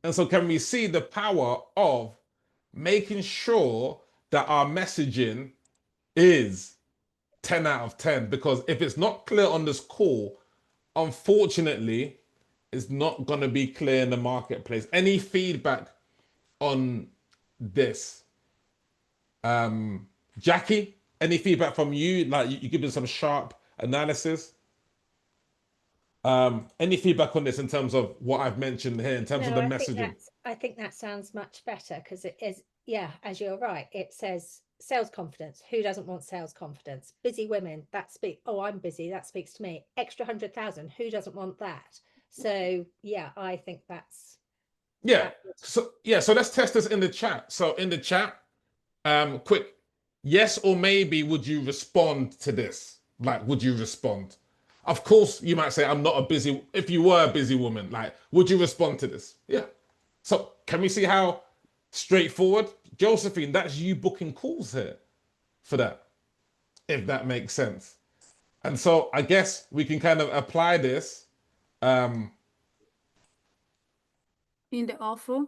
And so can we see the power of making sure that our messaging is 10 out of 10? Because if it's not clear on this call, unfortunately, it's not going to be clear in the marketplace. Any feedback on this? Jackie, any feedback from you? Like you giving some sharp analysis? Any feedback on this in terms of what I've mentioned here, in terms of the messaging? I think that sounds much better because it is, yeah, as you're right, it says sales confidence. Who doesn't want sales confidence? Busy women, oh, I'm busy, that speaks to me. Extra 100,000, who doesn't want that? So yeah, I think that's so let's test this in the chat. So in the chat, quick, yes or maybe would you respond to this? Like, would you respond? Of course, you might say, I'm not a busy, if you were a busy woman, like, would you respond to this? Yeah. So can we see how straightforward? Josephine, that's you booking calls here for that, if that makes sense. And so I guess we can kind of apply this. In the offer.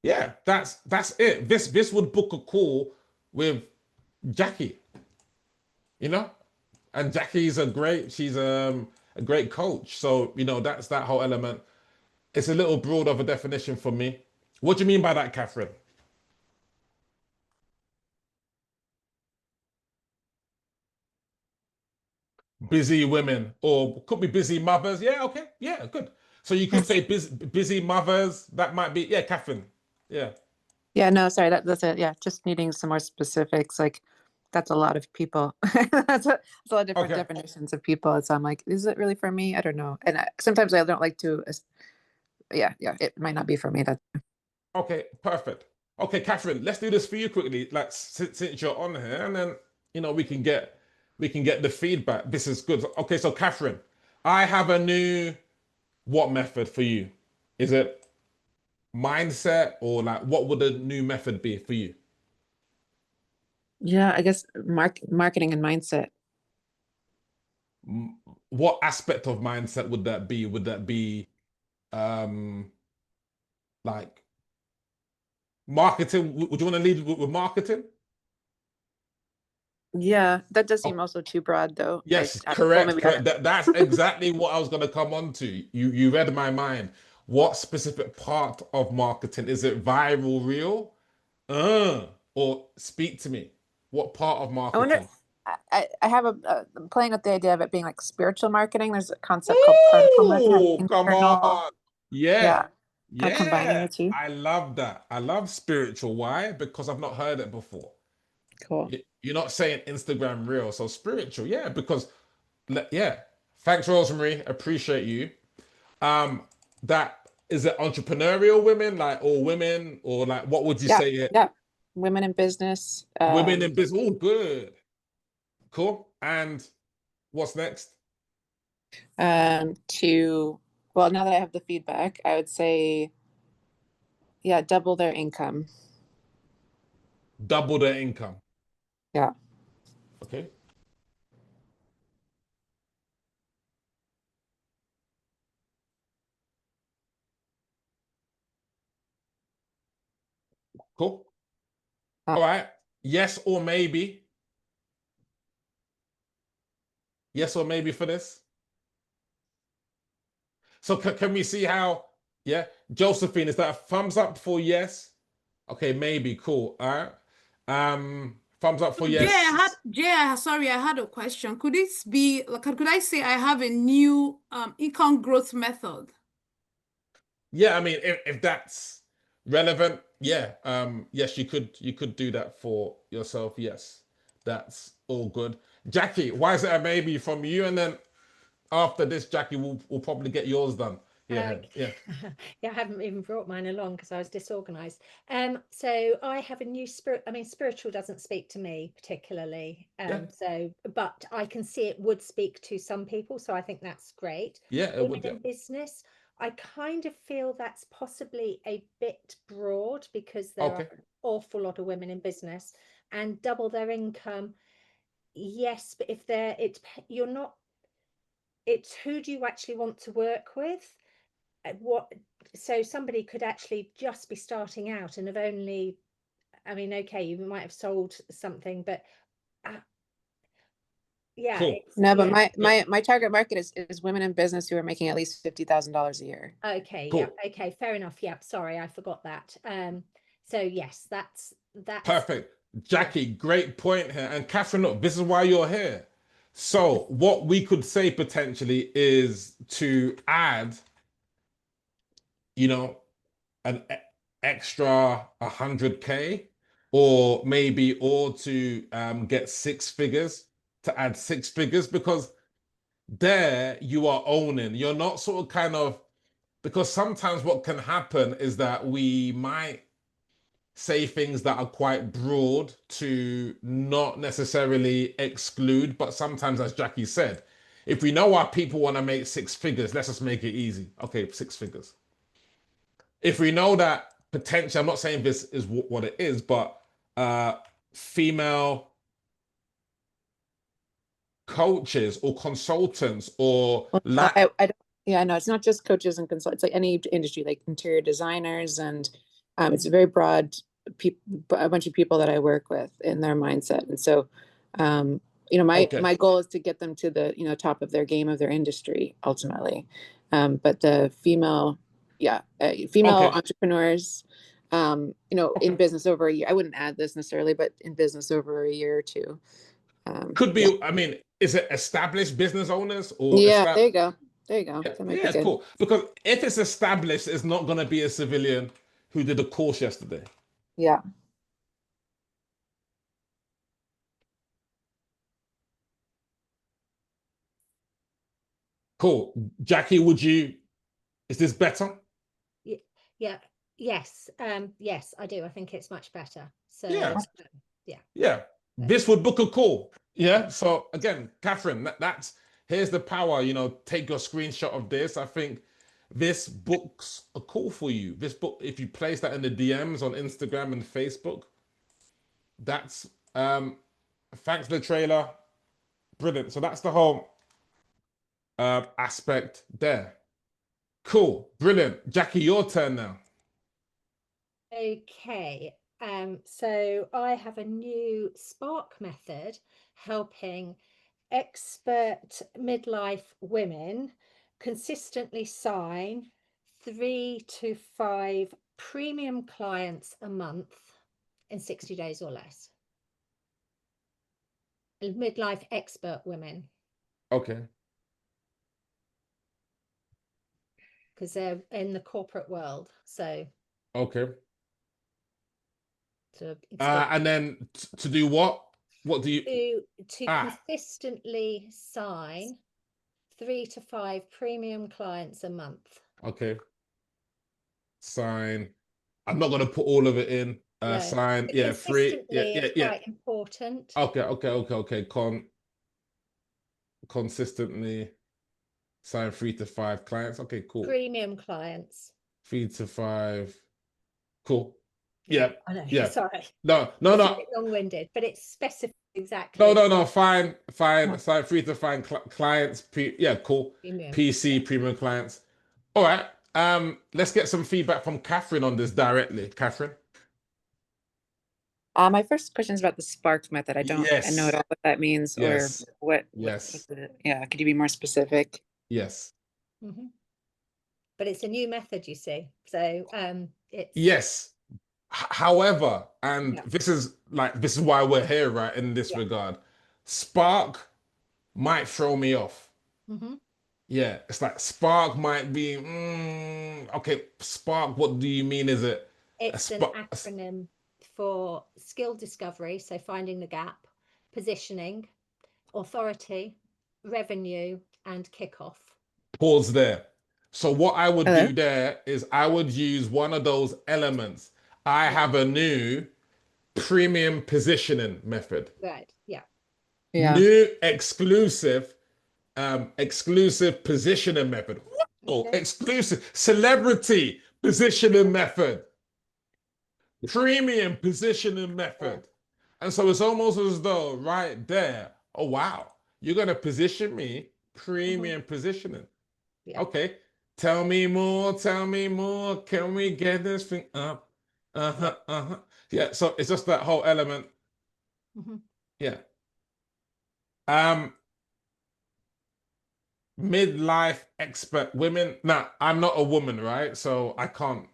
Yeah, that's it. This would book a call with Jackie, you know? And Jackie's she's a great coach. So, you know, that's that whole element. It's a little broad of a definition for me. What do you mean by that, Catherine? Busy women, or could be busy mothers. Yeah, okay. Yeah, good. So you could say busy mothers. That might be, yeah, Catherine. Yeah. Yeah, no, sorry, that's it. Yeah, just needing some more specifics. Like, that's a lot of people. That's a lot of different definitions of people. So I'm like, is it really for me? I don't know. And sometimes I don't like to, yeah, it might not be for me. That's okay, perfect. Okay, Catherine, let's do this for you quickly. Like, since you're on here, and then, you know, we can get the feedback. This is good. Okay, so Catherine, I have a new what method for you? Is it mindset, or like what would a new method be for you? Yeah, I guess marketing and mindset. What aspect of mindset would that be? Would that be like marketing? Would you want to lead with marketing? Yeah, that does seem also too broad, though. Yes, well, correct. maybe correct. not. That's exactly what I was going to come on to. You read my mind. What specific part of marketing? Is it viral reel? Or speak to me. What part of I wonder. marketing? I have I'm playing with the idea of it being like spiritual marketing. There's a concept called particle marketing. Oh, come internal- on. Yeah. combining the Yeah. two. I love that. I love spiritual. Why? Because I've not heard it before. Cool. You're not saying Instagram reel, so spiritual. Yeah, because yeah. Thanks, Rosemary. Appreciate you. That is it entrepreneurial women, like, or women, or like, what would you say it? Yeah, women in business. Women in business. Oh, good. Cool. And what's next? Well, now that I have the feedback, I would say, yeah, double their income. Double their income. Yeah. Okay. Cool. All right. Yes or maybe? Yes or maybe for this? So can we see how? Yeah, Josephine, is that a thumbs up for yes? Okay, maybe. Cool. All right. Thumbs up for yes. Sorry, I had a question. Could it be like, could I say I have a new income growth method? Yeah, I mean, if that's relevant, yeah. Yes, you could do that for yourself. Yes, that's all good. Jackie, why is it a maybe from you? And then after this, Jackie, we'll probably get yours done. Yeah, yeah. Yeah, I haven't even brought mine along because I was disorganized. So I have a new spirit. I mean, spiritual doesn't speak to me particularly. So, but I can see it would speak to some people. So I think that's great. Yeah, it Women would. Yeah. in business, I kind of feel that's possibly a bit broad because there are an awful lot of women in business, and double their income. Yes, but if you're not, it's who do you actually want to work with? So somebody could actually just be starting out and have only, I mean, okay, you might have sold something, but yeah. Cool. No, but my target market is women in business who are making at least $50,000 a year. Okay, Cool. yeah, okay, fair enough. Yeah, sorry, I forgot that. So yes, that's perfect. Jackie, great point here. And Catherine, look, this is why you're here. So what we could say potentially is to add, an extra 100K, or to get 6 figures, to add 6 figures, because there you are owning. You're not sort of kind of, because sometimes what can happen is that we might say things that are quite broad to not necessarily exclude, but sometimes, as Jackie said, if we know our people want to make 6 figures, let's just make it easy. Okay, 6 figures. If we know that potentially, I'm not saying this is what it is, but female coaches or consultants or yeah, no, it's not just coaches and consultants. It's like any industry, like interior designers, and it's a very broad a bunch of people that I work with in their mindset. And so, my goal is to get them to the, top of their game of their industry ultimately. But the female entrepreneurs, in business over a year, I wouldn't add this necessarily, but in business over a year or two. Could be, I mean, is it established business owners or? Yeah, there you go. Yeah, cool. Because if it's established, it's not going to be a civilian who did a course yesterday. Yeah. Cool. Jackie, is this better? Yeah. Yes. Yes, I do. I think it's much better. So yeah. This would book a call. Yeah. So again, Catherine, here's the power, take your screenshot of this. I think this books a call for you. This book, if you place that in the DMs on Instagram and Facebook, that's thanks for the trailer. Brilliant. So that's the whole aspect there. Cool. Brilliant. Jackie, your turn now. Okay. So I have a new Spark method. helping expert midlife women consistently sign 3 to 5 premium clients a month in 60 days or less. Midlife expert women, Okay. because they're in the corporate world. So, Okay. it's And then to do what? What do you? to Ah. consistently sign 3 to 5 premium clients a month. Okay. Sign. I'm not gonna put all of it in. No, Sign. but Yeah. Free. Yeah. consistently Yeah. is Yeah. quite important. Okay. Okay. Okay. Okay. Consistently sign 3 to 5 clients. Okay. Cool. Premium clients. 3 to 5. Cool. Yeah. I know. Yeah. Sorry. No. No. It's a No. bit long-winded, but it's specific exactly. No. No. No. Fine. Fine. Sign 3 to 5 clients. Yeah. Cool. Premium. PC premium clients. All right. Let's get some feedback from Catherine on this directly. Catherine. My first question is about the Spark method. I don't know Yes. at all what that means Yes. or what Yes. yeah, could you be more specific? Yes. Mhm. But it's a new method, you see. So it's Yes. However, and Yeah. this is why we're here, right? In this Yeah. regard, Spark might throw me off. Mhm. Yeah, it's like Spark might be okay. Spark, what do you mean? Is it It's an Spark? acronym for skill discovery, so finding the gap, positioning, authority, revenue, and kickoff. Pause there. So what I would Hello? do there is I would use one of those elements. I have a new premium positioning method. Right. Yeah. Yeah. New exclusive positioning method. Oh, Okay. exclusive celebrity positioning method. Premium positioning method. And so it's almost as though right there, oh wow, you're gonna position me premium positioning. Yeah. Okay. Tell me more, tell me more. Can we get this thing up? Uh-huh. Yeah, so it's just that whole element. Mhm. Yeah. Midlife expert women. Now, I'm not a woman, right? So I can't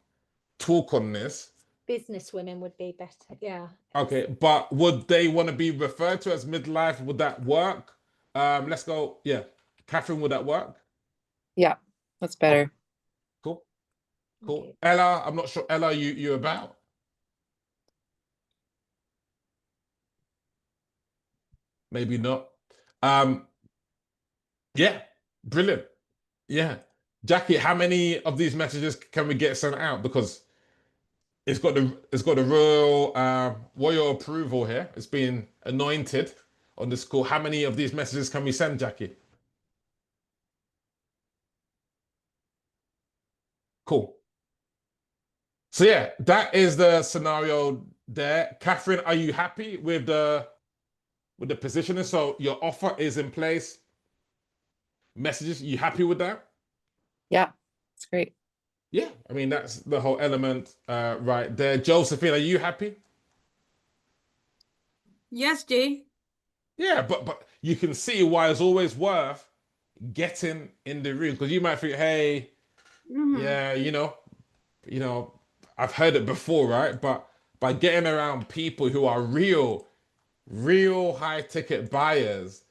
talk on this. Business women would be better. Yeah. Okay, but would they want to be referred to as midlife? Would that work? Let's go. Yeah. Catherine, would that work? Yeah, that's better. Cool. Cool. Okay. Ella, I'm not sure. Ella, you about? Maybe not. Yeah, brilliant. Yeah. Jackie, how many of these messages can we get sent out? Because it's got the royal royal approval here. It's been anointed on the school. How many of these messages can we send, Jackie? Cool. So yeah, that is the scenario there. Catherine, are you happy with the positioning? So your offer is in place. Messages, you happy with that? Yeah, it's great. Yeah, I mean that's the whole element right there. Josephine, are you happy? Yes, Jay. Yeah, but you can see why it's always worth getting in the room because you might think, hey, Mhm. yeah, I've heard it before, right? But by getting around people who are real high ticket buyers,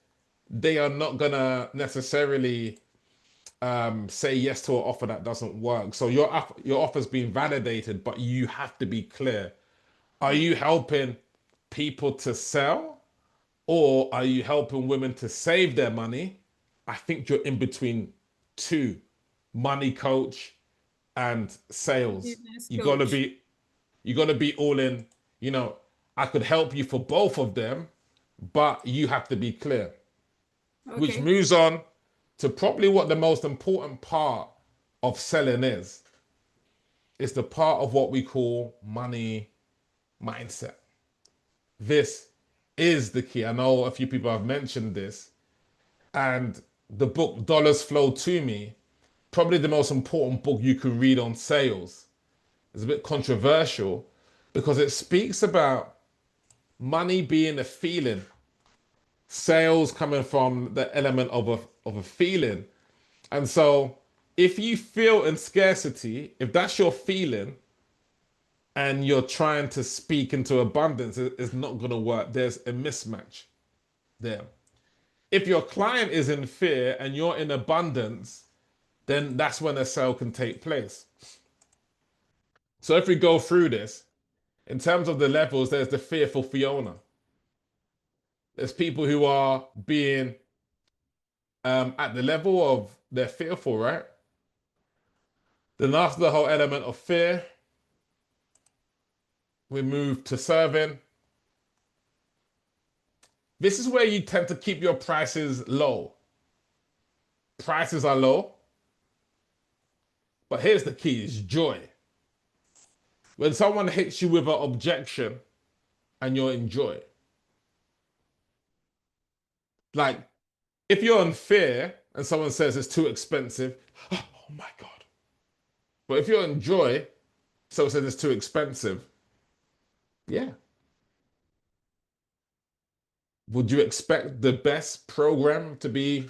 they are not gonna necessarily say yes to an offer that doesn't work. So your offer's been validated, but you have to be clear. Are you helping people to sell, or are you helping women to save their money? I think you're in between two: money coach and sales. Business You coach. gotta be all in. I could help you for both of them, but you have to be clear. Which Okay. moves on to probably what the most important part of selling is. It's the part of what we call money mindset. This is the key. I know a few people have mentioned this, and the book Dollars Flow to Me, probably the most important book you can read on sales. It's a bit controversial because it speaks about money being a feeling. sales coming from the element of a feeling. And so if you feel in scarcity, if that's your feeling and you're trying to speak into abundance, it's not going to work. There's a mismatch there. If your client is in fear and you're in abundance, then that's when a sale can take place. So if we go through this, in terms of the levels, there's the fearful Fiona. There's people who are being at the level of they're fearful, right? Then after the whole element of fear, we move to serving. This is where you tend to keep your prices low. Prices are low. But here's the key, is joy. When someone hits you with an objection and you're in joy. Like, if you're in fear and someone says it's too expensive, oh my God. But if you're in joy, someone says it's too expensive, yeah. Would you expect the best program to be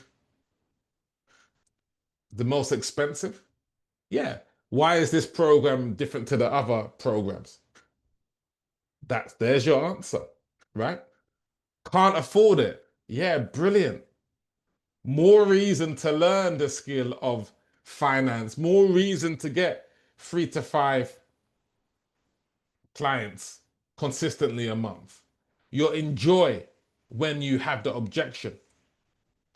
the most expensive? Yeah. Why is this program different to the other programs? There's your answer, right? Can't afford it. Yeah, brilliant. More reason to learn the skill of finance, more reason to get 3 to 5 clients consistently a month. You'll enjoy when you have the objection.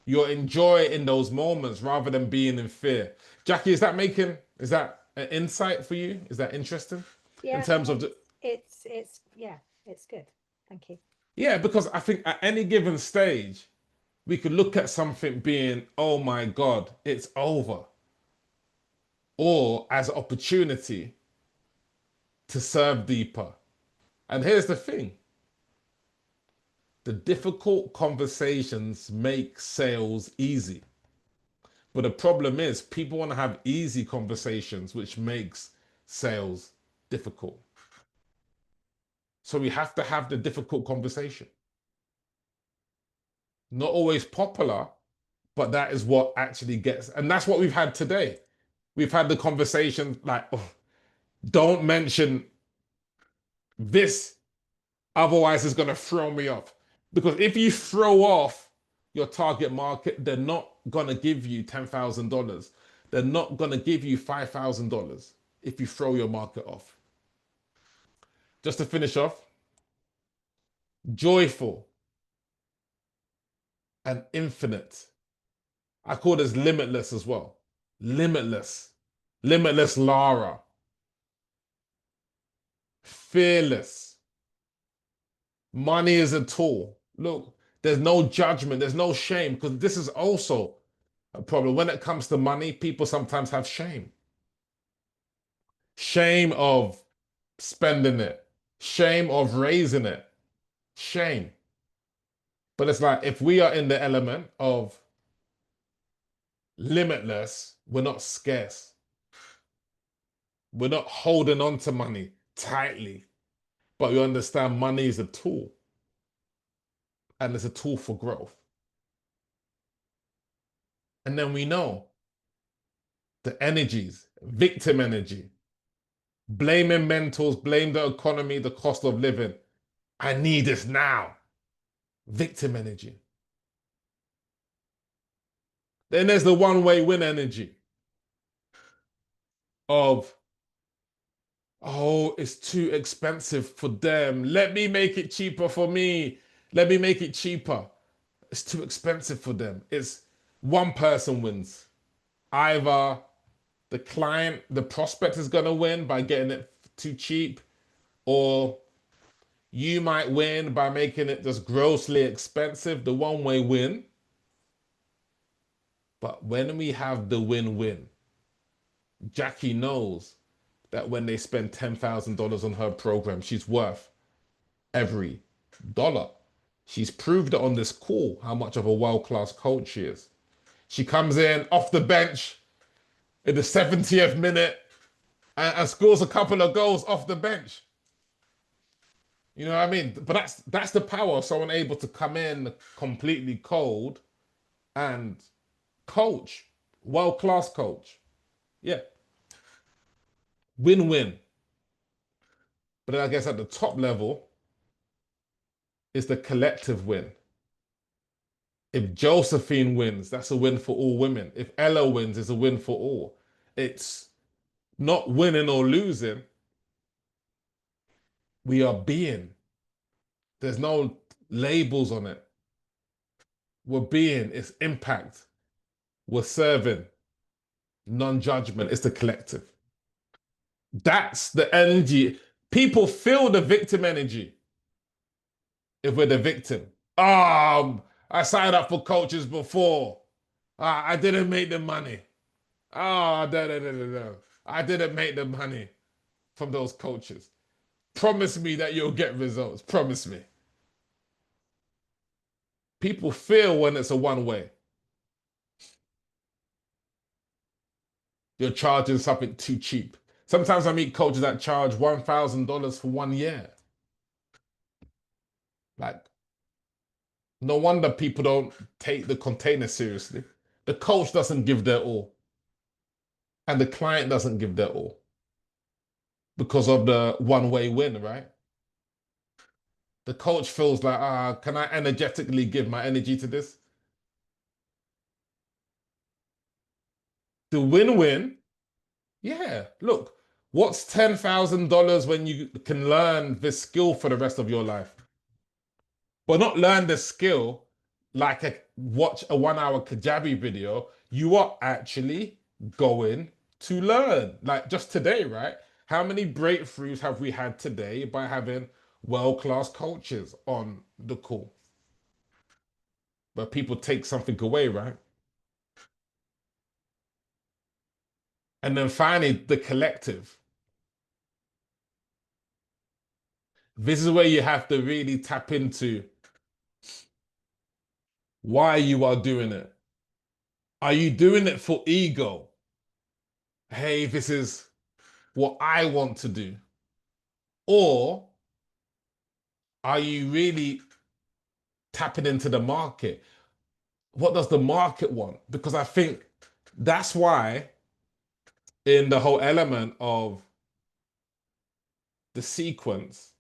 You'll enjoy in those moments rather than being in fear. Jackie, is that an insight for you? Is that interesting? Yeah, In terms of it's good. Thank you. yeah, because I think at any given stage, we could look at something being, oh my God, it's over. Or as an opportunity to serve deeper. And here's the thing. The difficult conversations make sales easy. But the problem is people want to have easy conversations, which makes sales difficult. So we have to have the difficult conversation. Not always popular, but that is what actually gets, and that's what we've had today. We've had the conversation like, oh, don't mention this, otherwise it's going to throw me off. Because if you throw off your target market, they're not going to give you $10,000. They're not going to give you $5,000 if you throw your market off. Just to finish off, joyful and infinite. I call this limitless as well. Limitless. Limitless Lara. Fearless. Money is a tool. Look, there's no judgment, there's no shame, because this is also a problem. When it comes to money, people sometimes have shame. Shame of spending it. Shame of raising it. Shame. But it's like, if we are in the element of limitless, we're not scarce. We're not holding on to money tightly, but we understand money is a tool. And it's a tool for growth. And then we know the energies, victim energy, blaming mentors, blame the economy, the cost of living. I need this now. Victim energy. Then there's the one-way win energy of, oh, it's too expensive for them. Let me make it cheaper for me. Let me make it cheaper. It's too expensive for them. It's one person wins. Either the client, the prospect is going to win by getting it too cheap, or you might win by making it just grossly expensive, the one-way win. But when we have the win-win, Jackie knows that when they spend $10,000 on her program, she's worth every dollar. She's proved it on this call how much of a world-class coach she is. She comes in off the bench in the 70th minute and scores a couple of goals off the bench. You know what I mean? But that's the power of someone able to come in completely cold and coach, world-class coach. Yeah. Win-win. But then I guess at the top level is the collective win. If Josephine wins, that's a win for all women. If Ella wins, it's a win for all. It's not winning or losing. We are being. There's no labels on it. We're being, it's impact. We're serving. Non-judgment, it's the collective. That's the energy. People feel the victim energy if we're the victim. I signed up for coaches before. I didn't make the money. No. I didn't make the money from those coaches. Promise me that you'll get results. Promise me. People feel when it's a one-way. You're charging something too cheap. Sometimes I meet coaches that charge $1,000 for 1 year. Like, no wonder people don't take the container seriously. The coach doesn't give their all. And the client doesn't give their all. Because of the one-way win, right? The coach feels like, can I energetically give my energy to this? The win-win, yeah, look, what's $10,000 when you can learn this skill for the rest of your life? But not learn the skill like watch a 1-hour Kajabi video. You are actually going to learn. Like just today, right? How many breakthroughs have we had today by having world-class coaches on the call? But people take something away, right? And then finally, the collective. This is where you have to really tap into why you are doing it. Are you doing it for ego? Hey, this is what I want to do. Or are you really tapping into the market? What does the market want? Because I think that's why in the whole element of the sequence,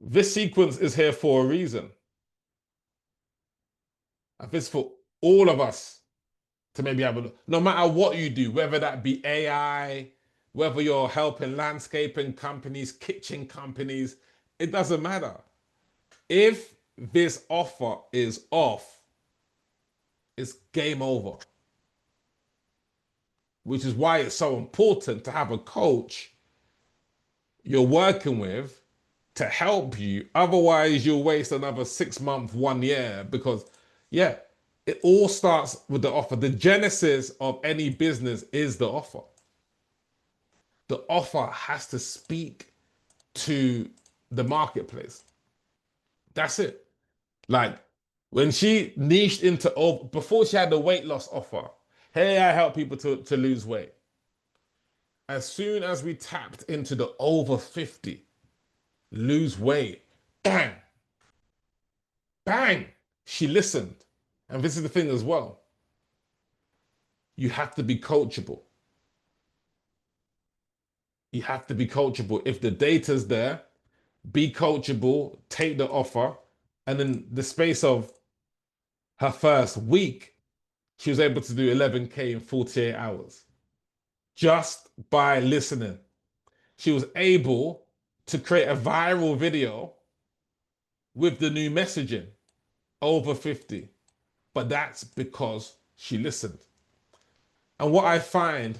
this sequence is here for a reason. And it's for all of us to maybe have a look. No matter what you do, whether that be AI, whether you're helping landscaping companies, kitchen companies, it doesn't matter. If this offer is off, it's game over. Which is why it's so important to have a coach you're working with to help you. Otherwise, you'll waste another 6 months, 1 year, because yeah, it all starts with the offer. The genesis of any business is the offer. The offer has to speak to the marketplace. That's it. Like when she niched into, before she had the weight loss offer, hey, I help people to lose weight. As soon as we tapped into the over 50, lose weight, bang, bang, she listened. And this is the thing as well. You have to be coachable. You have to be coachable. If the data's there, be coachable, take the offer. And in the space of her first week, she was able to do 11K in 48 hours. Just by listening. She was able to create a viral video with the new messaging, over 50. But that's because she listened. And what I find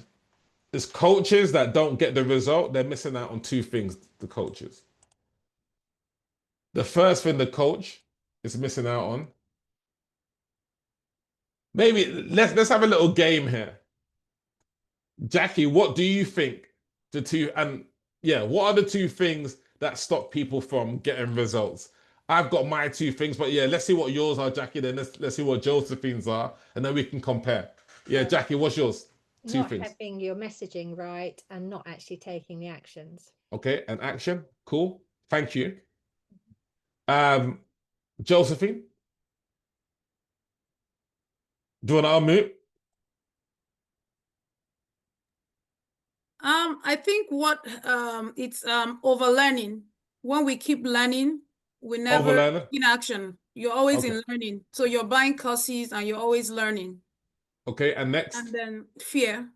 is coaches that don't get the result, they're missing out on 2 things, the coaches. The first thing the coach is missing out on, maybe let's have a little game here. Jackie, what do you think the 2, and yeah, what are the 2 things that stop people from getting results? I've got my 2 things, but yeah, let's see what yours are, Jackie. Then let's see what Josephine's are, and then we can compare. Yeah, Jackie, what's yours? 2 Not things. having your messaging right and not actually taking the actions. Okay, and action. Cool. Thank you. Josephine, do you want to unmute? I think it's overlearning. When we keep learning, we never Overlearning? in action. You're always Okay. in learning. So you're buying courses and you're always learning. Okay, and next? And then fear.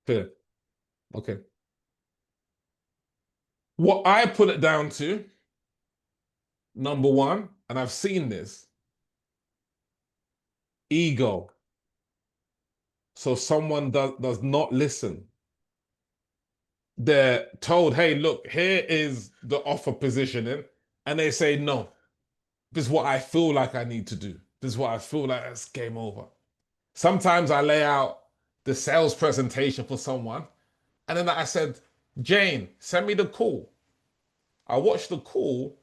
Fear. Okay. What I put it down to, number one, and I've seen this, ego. So someone does not listen. They're told, hey, look, here is the offer positioning. And they say, no, this is what I feel like I need to do. This is what I feel like it's game over. Sometimes I lay out the sales presentation for someone. And then I said, Jane, send me the call. I watched the call.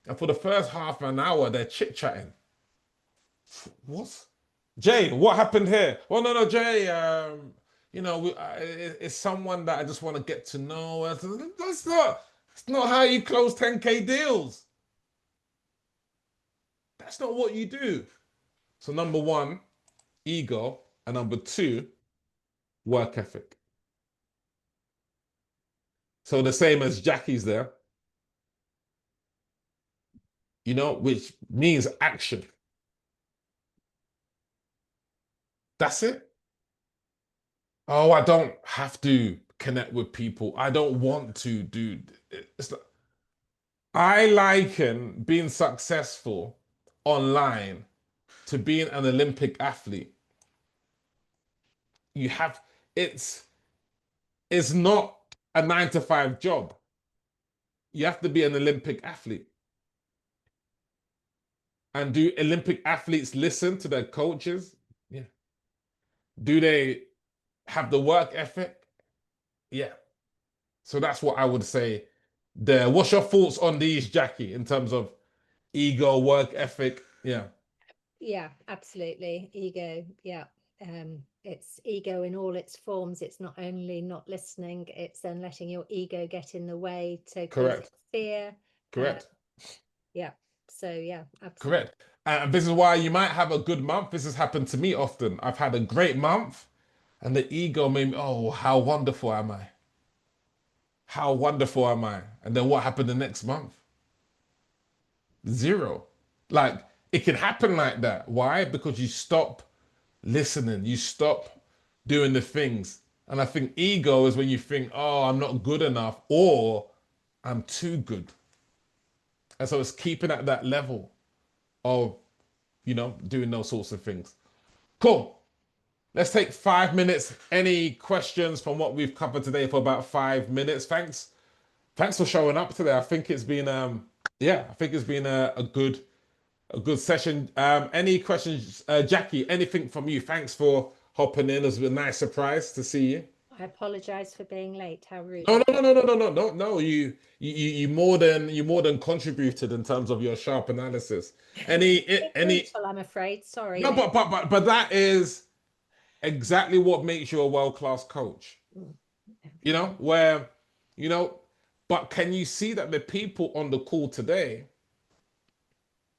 And for the first half an hour, they're chit-chatting. What? Jane, what happened here? Well, no, Jay, it's someone that I just want to get to know. That's not how you close 10K deals. That's not what you do. So number one, ego, and number two, work ethic. So the same as Jackie's there, which means action. That's it. Oh, I don't have to connect with people. I don't want to do it's not, I liken being successful online to being an Olympic athlete. It's not a 9-to-5 job. You have to be an Olympic athlete. And do Olympic athletes listen to their coaches? Yeah. Do they have the work ethic? Yeah. So that's what I would say there. What's your thoughts on these, Jackie, in terms of ego, work ethic? Yeah. Yeah, absolutely. Ego. Yeah. It's ego in all its forms. It's not only not listening, it's then letting your ego get in the way to cause Correct. fear. Correct. Yeah. So yeah, absolutely. Correct. And this is why you might have a good month. This has happened to me often. I've had a great month and the ego made me, oh, how wonderful am I? How wonderful am I? And then what happened the next month? Zero. Like, it can happen like that. Why? Because you stop listening. You stop doing the things. And I think ego is when you think, oh, I'm not good enough or I'm too good. And so it's keeping at that level of, doing those sorts of things. Cool. Let's take 5 minutes. Any questions from what we've covered today for about 5 minutes? Thanks for showing up today. I think it's been a good session. Any questions, Jackie? Anything from you? Thanks for hopping in. It was a nice surprise to see you. I apologize for being late. How rude. No. You more than contributed in terms of your sharp analysis. Any Brutal, I'm afraid. Sorry. No, but that is exactly what makes you a world-class coach. But can you see that the people on the call today,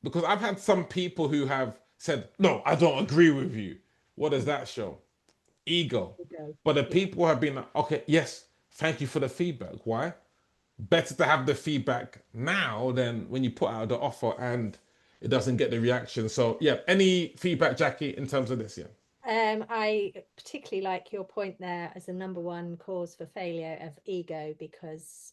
because I've had some people who have said, no, I don't agree with you. What does that show? Ego. But the people have been like, okay, yes, thank you for the feedback. Why? Better to have the feedback now than when you put out the offer and it doesn't get the reaction. So yeah, any feedback, Jackie, in terms of this? Yeah. I particularly like your point there as the number one cause for failure of ego, because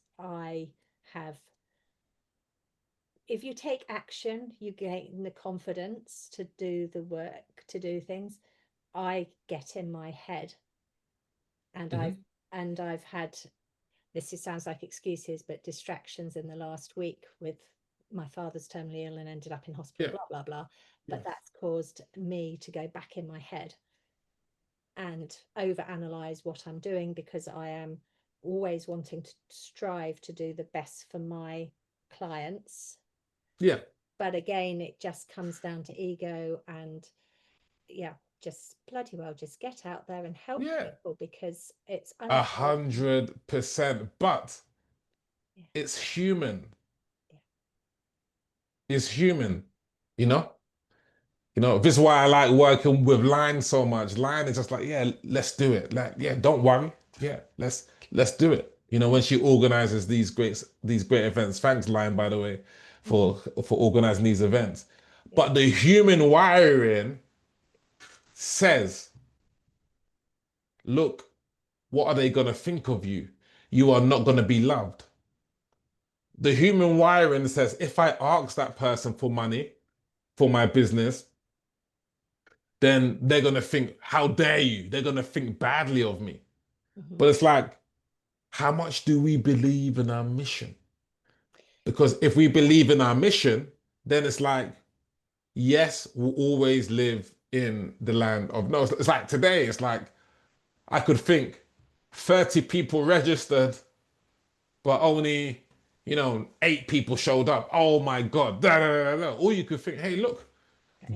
if you take action, you gain the confidence to do the work, to do things. I get in my head, and I've had, sounds like excuses, but distractions in the last week with my father's terminally ill and ended up in hospital, blah, blah, blah. But that's caused me to go back in my head and overanalyze what I'm doing, because I am always wanting to strive to do the best for my clients. Yeah. But again, it just comes down to ego, and just bloody well just get out there and help people, because it's 100%. But Yeah. It's human. Yeah. It's human, you know? This is why I like working with Line so much. Line is just like, yeah, let's do it. Like, yeah, don't worry. Yeah, let's do it. When she organizes these great events. Thanks, Line, by the way, for organizing these events. But the human wiring says, look, what are they gonna think of you? You are not gonna be loved. The human wiring says, if I ask that person for money for my business, then they're going to think, how dare you? They're going to think badly of me. But it's like, how much do we believe in our mission? Because if we believe in our mission, then it's like, yes, we'll always live in the land of no. It's like today, it's like, I could think 30 people registered, but only, 8 people showed up. Oh my God. Da, da, da, da. Or you could think, hey, look,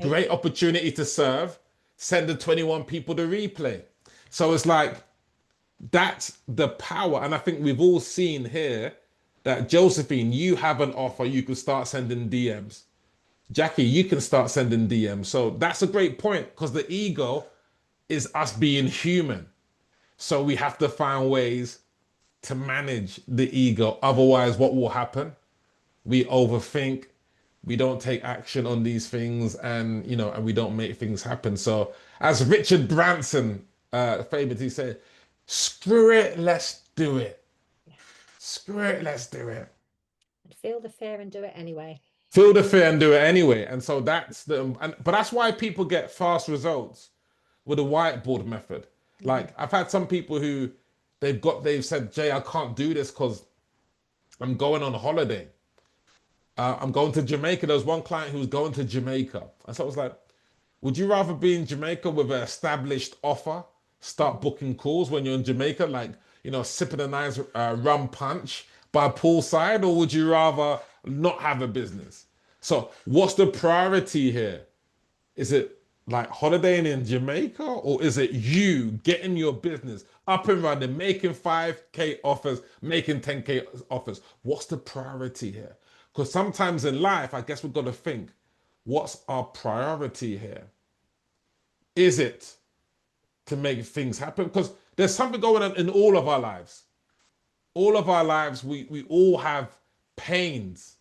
great opportunity to serve. Send the 21 people the replay. So it's like, that's the power. And I think we've all seen here that Josephine, you have an offer, you can start sending DMs. Jackie, you can start sending DMs. So that's a great point, because the ego is us being human. So we have to find ways to manage the ego. Otherwise, what will happen? We overthink, we don't take action on these things, and and we don't make things happen. So as Richard Branson famously said, screw it, let's do it. Screw it, let's do it. And feel the fear and do it anyway. Feel the fear and do it anyway. And so that's but that's why people get fast results with a whiteboard method. Like I've had some people who they've said, Jay, I can't do this because I'm going on holiday. I'm going to Jamaica. There was one client who was going to Jamaica. And so I was like, would you rather be in Jamaica with an established offer, start booking calls when you're in Jamaica, like, sipping a nice rum punch by poolside, or would you rather not have a business? So what's the priority here? Is it like holidaying in Jamaica, or is it you getting your business up and running, making 5K offers, making 10K offers? What's the priority here? Because sometimes in life, I guess we've got to think, what's our priority here? Is it to make things happen? Because there's something going on in all of our lives. All of our lives, we all have pains.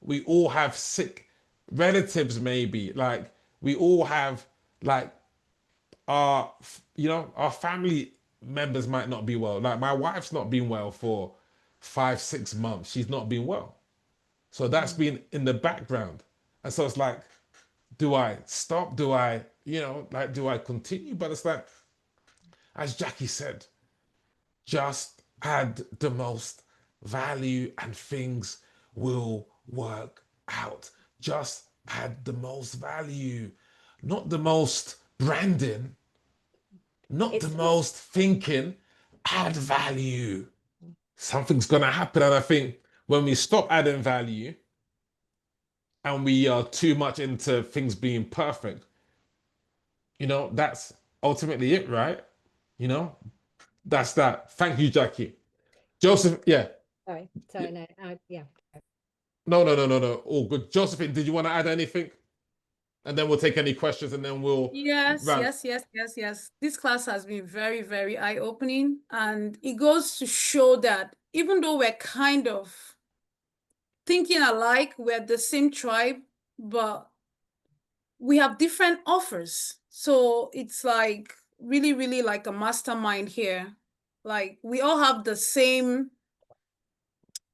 We all have sick relatives, maybe. Like, we all have, like, our family members might not be well. Like, my wife's not been well for 5-6 months. She's not been well. So that's been in the background. And so it's like, do I stop? Do I, do I continue? But it's like, as Jackie said, just add the most value and things will work out. Just add the most value, not the most branding, not the most thinking, add value. Something's going to happen. And I think when we stop adding value and we are too much into things being perfect, that's ultimately it, right? That's that. Thank you, Jackie. Joseph, yeah. Sorry, no, yeah. No. All good. Josephine, did you want to add anything? And then we'll take any questions, and then we'll Yes. This class has been very, very eye-opening, and it goes to show that even though we're kind of thinking alike, we're the same tribe, but we have different offers. So it's like really, really like a mastermind here. Like we all have the same,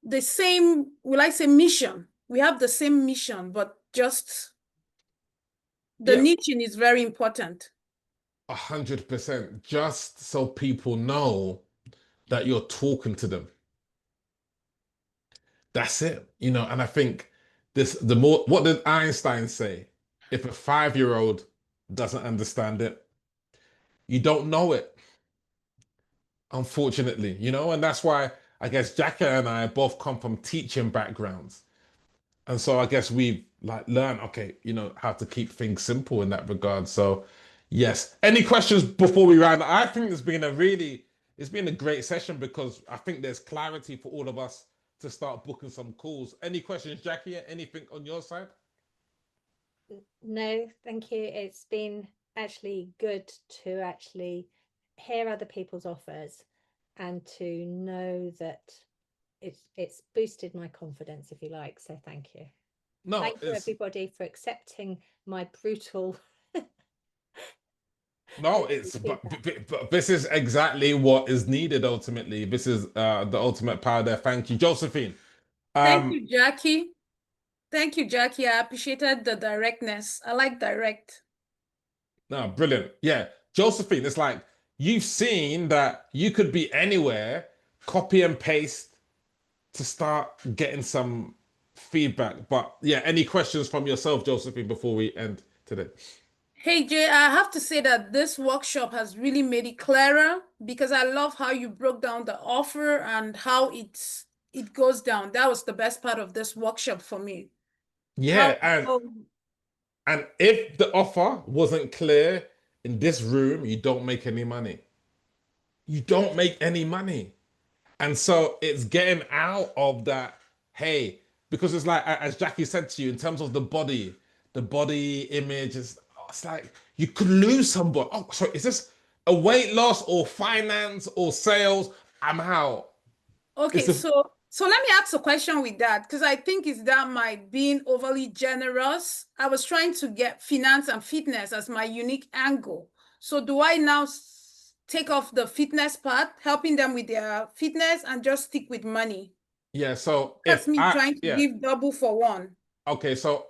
will I say mission? We have the same mission, but just the niching is very important. 100%. Just so people know that you're talking to them. That's it. And I think what did Einstein say? If a 5-year-old doesn't understand it, you don't know it. Unfortunately, and that's why I guess Jackie and I both come from teaching backgrounds. And so I guess we've learned, okay, how to keep things simple in that regard. So yes. Any questions before we round? I think it's been a great session, because I think there's clarity for all of us to start booking some calls. Any questions, Jackie? Anything on your side? No, thank you. It's been actually good to actually hear other people's offers and to know that it's boosted my confidence, if you like. So thank you. No, Thank you, it's everybody, for accepting my brutal. no, it's but this is exactly what is needed ultimately. This is the ultimate power there. Thank you, Josephine. Thank you, Jackie. Thank you, Jackie. I appreciated the directness. I like direct. No, brilliant. Yeah, Josephine, it's like you've seen that you could be anywhere, copy and paste to start getting some feedback. But yeah, any questions from yourself, Josephine, before we end today? Hey, Jay, I have to say that this workshop has really made it clearer because I love how you broke down the offer and how it goes down. That was the best part of this workshop for me. Yeah, How- and if the offer wasn't clear in this room, you don't make any money. You don't make any money. And so it's getting out of that, hey, because it's like, as Jackie said to you, in terms of the body image, it's like you could lose somebody. Oh, so is this a weight loss or finance or sales? I'm out. Okay, It's a- so let me ask a question with that because I think it's that my being overly generous. I was trying to get finance and fitness as my unique angle. So do I now take off the fitness part, helping them with their fitness, and just stick with money? Yeah, so That's if me trying to yeah, give double for one. okay, so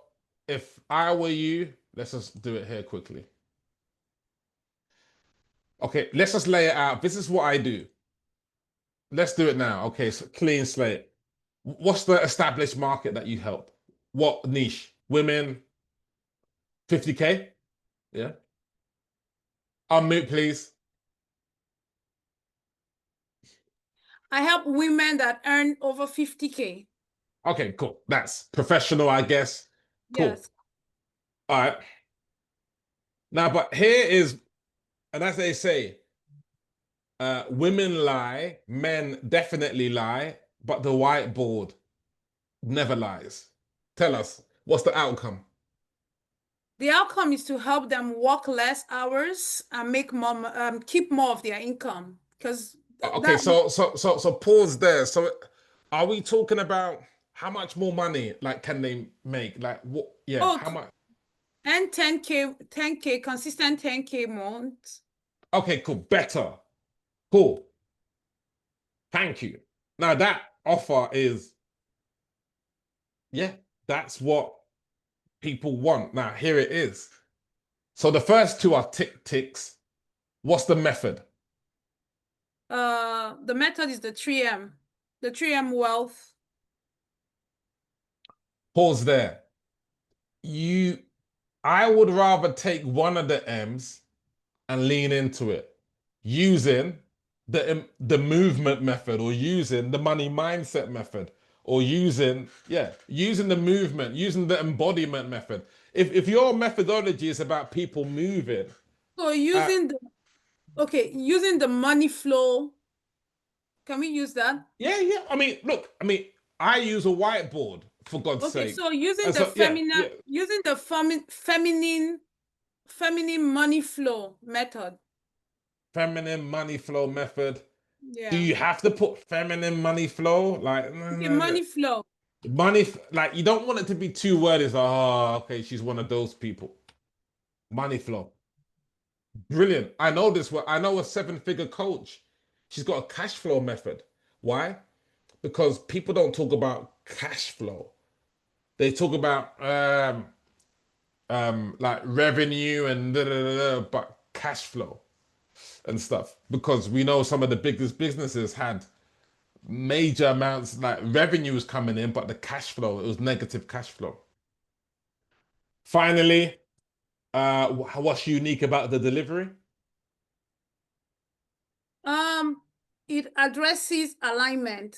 if I were you, let's just do it here quickly. Okay, let's just lay it out. This is what I do. Let's do it now. Okay, so clean slate. What's the established market that you help? What niche? Women, 50K? Yeah. Unmute, please. I help women that earn over 50K. Okay, cool. That's professional, I guess. Cool. Yes. All right. Now, but here is, and as they say, women lie, men definitely lie, but the whiteboard never lies. Tell us, what's the outcome? The outcome is to help them work less hours and make more, keep more of their income. Because Okay, so pause there. So are we talking about how much more money like can they make? Like what? Yeah, how much? And 10K, consistent 10K months. Okay, cool. Better. Cool. Thank you. Now that offer is, yeah, that's what people want. Now here it is. So the first two are ticks. What's the method? The method is the 3M. The 3M wealth. Pause there. I would rather take one of the M's and lean into it using the movement method or using the money mindset method or using the movement, using the embodiment method. If your methodology is about people moving, So using using the money flow. Can we use that? yeah. I mean, look, I use a whiteboard for God's sake. Okay, so using And the so, feminine, using the feminine money flow method. Feminine money flow method. Yeah. Do you have to put feminine money flow? Like, Okay, money flow. money, like you don't want it to be two words. It's like, oh, okay, she's one of those people. Money flow. Brilliant. I know this. I know a 7-figure coach. She's got a cash flow method. Why? Because people don't talk about cash flow. They talk about like revenue and but cash flow and stuff. Because we know some of the biggest businesses had major amounts like revenues coming in, but the cash flow, it was negative cash flow. Finally, what's unique about the delivery? It addresses alignment.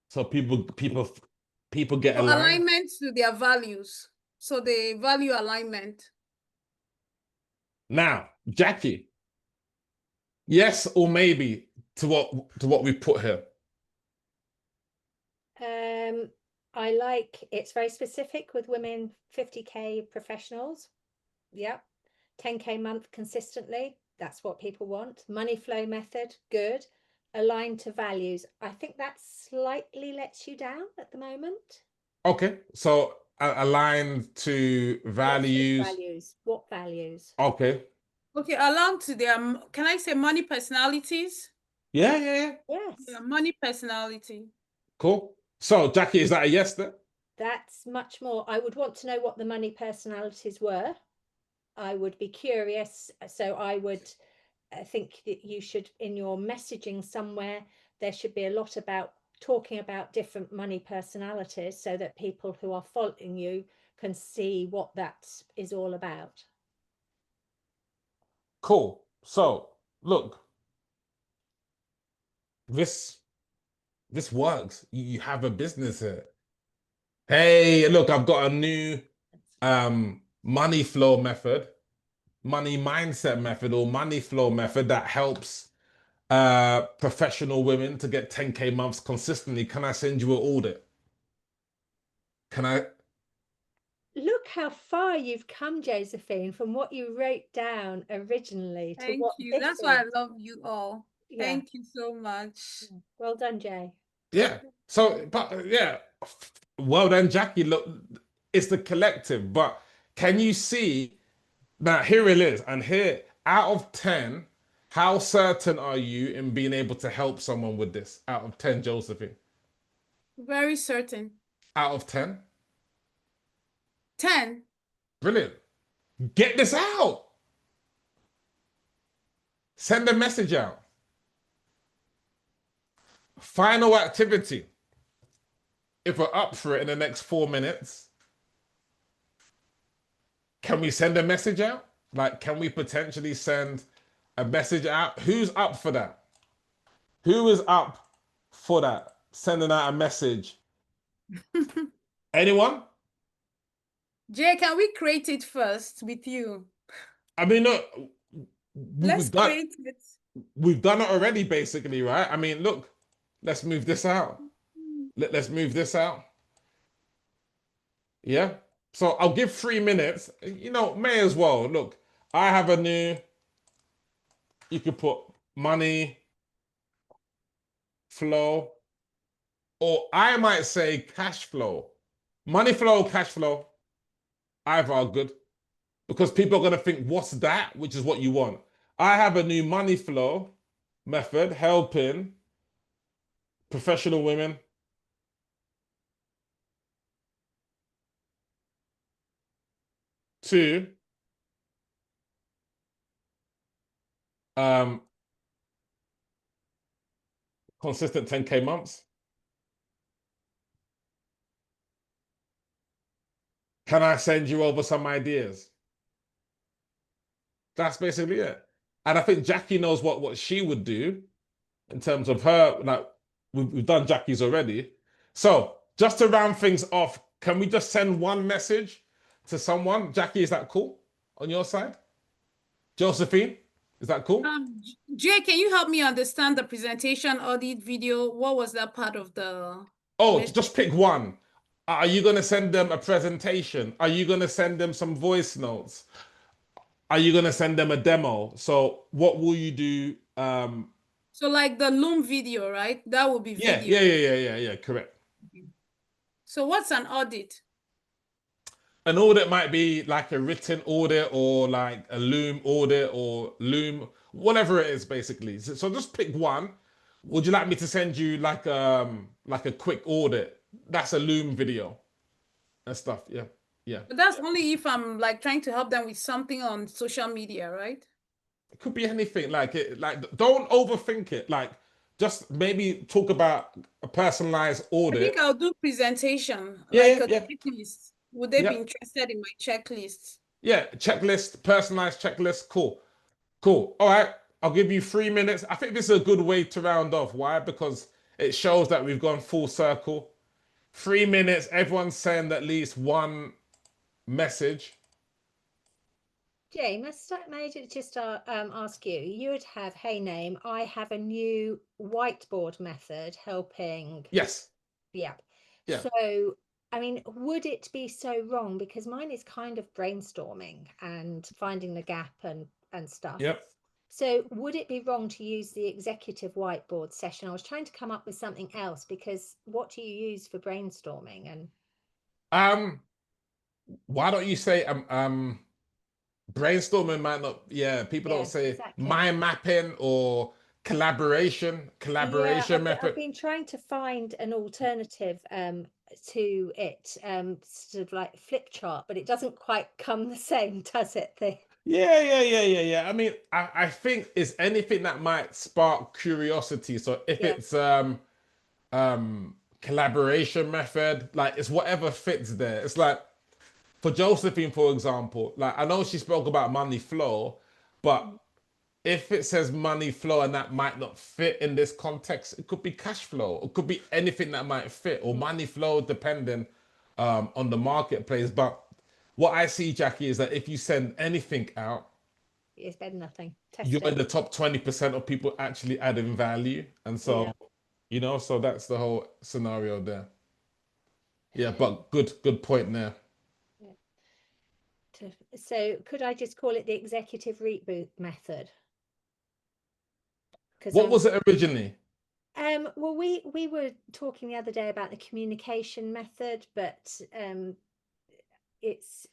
So people get So aligned. alignment to their values. So they value alignment. Now, Jackie, yes or maybe to what we put here? I like it's very specific with women 50K professionals. Yep. 10K month consistently. That's what people want. Money flow method, good. Aligned to values. I think that slightly lets you down at the moment. Okay, so aligned to values. Values. What values? Okay. Okay, along to their, can I say money personalities? Yeah. Yes. Yeah, money personality. Cool. So, Jackie, is that a yes then? That's much more. I would want to know what the money personalities were. I would be curious. So I would think that you should, in your messaging somewhere, there should be a lot about talking about different money personalities so that people who are following you can see what that is all about. Cool. So, look, this works. You have a business here. Hey, look, I've got a new money flow method, money mindset method, or money flow method that helps professional women to get 10K months consistently. Can I send you an audit? Can I? Look how far you've come, Josephine, from what you wrote down originally to Thank what you. this That's why I is. love you all. Yeah. Thank you so much. Well done, Jay. Yeah. So, but yeah, well done, Jackie. Look, it's the collective. But can you see now? Here it is, and here, out of 10, how certain are you in being able to help someone with this? Out of 10, Josephine. Very certain. Out of 10. 10. Brilliant. Get this out. Send a message out. Final activity. If we're up for it in the next 4 minutes, can we send a message out? Like, can we potentially send a message out? Who's up for that? Who is up for that? Sending out a message. Anyone? Jay, can we create it first with you? I mean, look, Let's create it. we've done it already, basically, right? I mean, look, let's move this out. Let's move this out. Yeah. So I'll give 3 minutes. You know, may as well. Look, I have a new, you could put money flow, or I might say cash flow. Money flow, cash flow, either are good because people are going to think, what's that? Which is what you want. I have a new money flow method helping professional women to consistent 10K months. Can I send you over some ideas? That's basically it. And I think Jackie knows what she would do in terms of her, like we've done Jackie's already. So just to round things off, can we just send one message to someone? Jackie, is that cool on your side? Josephine, is that cool? Jay, can you help me understand the presentation audit video? What was that part of the... Oh, just pick one. Are you going to send them a presentation? Are you going to send them some voice notes? Are you going to send them a demo? So what will you do? So like the Loom video, right? That would be video. Yeah, correct. So what's an audit? An audit might be like a written audit or like a Loom audit or Loom, whatever it is, basically. So just pick one. Would you like me to send you like a quick audit? That's a Loom video and stuff. Yeah. But that's only if I'm like trying to help them with something on social media, right? It could be anything. Like don't overthink it. Like just maybe talk about a personalized audit. I think I'll do presentation. Yeah, like a yeah. checklist. Would they be interested in my checklist? Yeah, checklist, personalized checklist. Cool. All right. I'll give you 3 minutes. I think this is a good way to round off. Why? Because it shows that we've gone full circle. 3 minutes. Everyone send at least one message. Jay, may I just ask you? You would have, hey name, I have a new whiteboard method helping. Yes. Yeah. Yeah. So, I mean, would it be so wrong? Because mine is kind of brainstorming and finding the gap and stuff. Yep. So would it be wrong to use the executive whiteboard session? I was trying to come up with something else, because what do you use for brainstorming? And Why don't you say brainstorming might not, people don't yeah, say exactly. mind mapping or collaboration Yeah, method. I've been trying to find an alternative to it, sort of like flip chart, but it doesn't quite come the same, does it? Yeah. I mean, I think it's anything that might spark curiosity. So if Yeah. it's collaboration method, like it's whatever fits there. It's like for Josephine, for example, like I know she spoke about money flow, but if it says money flow and that might not fit in this context, it could be cash flow. It could be anything that might fit, or money flow depending on the marketplace. But what I see, Jackie, is that if you send anything out, It's better than nothing. Test you're in it. the top 20% of people actually adding value. And so, so that's the whole scenario there. Yeah, but good point there. So could I just call it the executive reboot method? What was it originally? Well, we were talking the other day about the communication method, but it's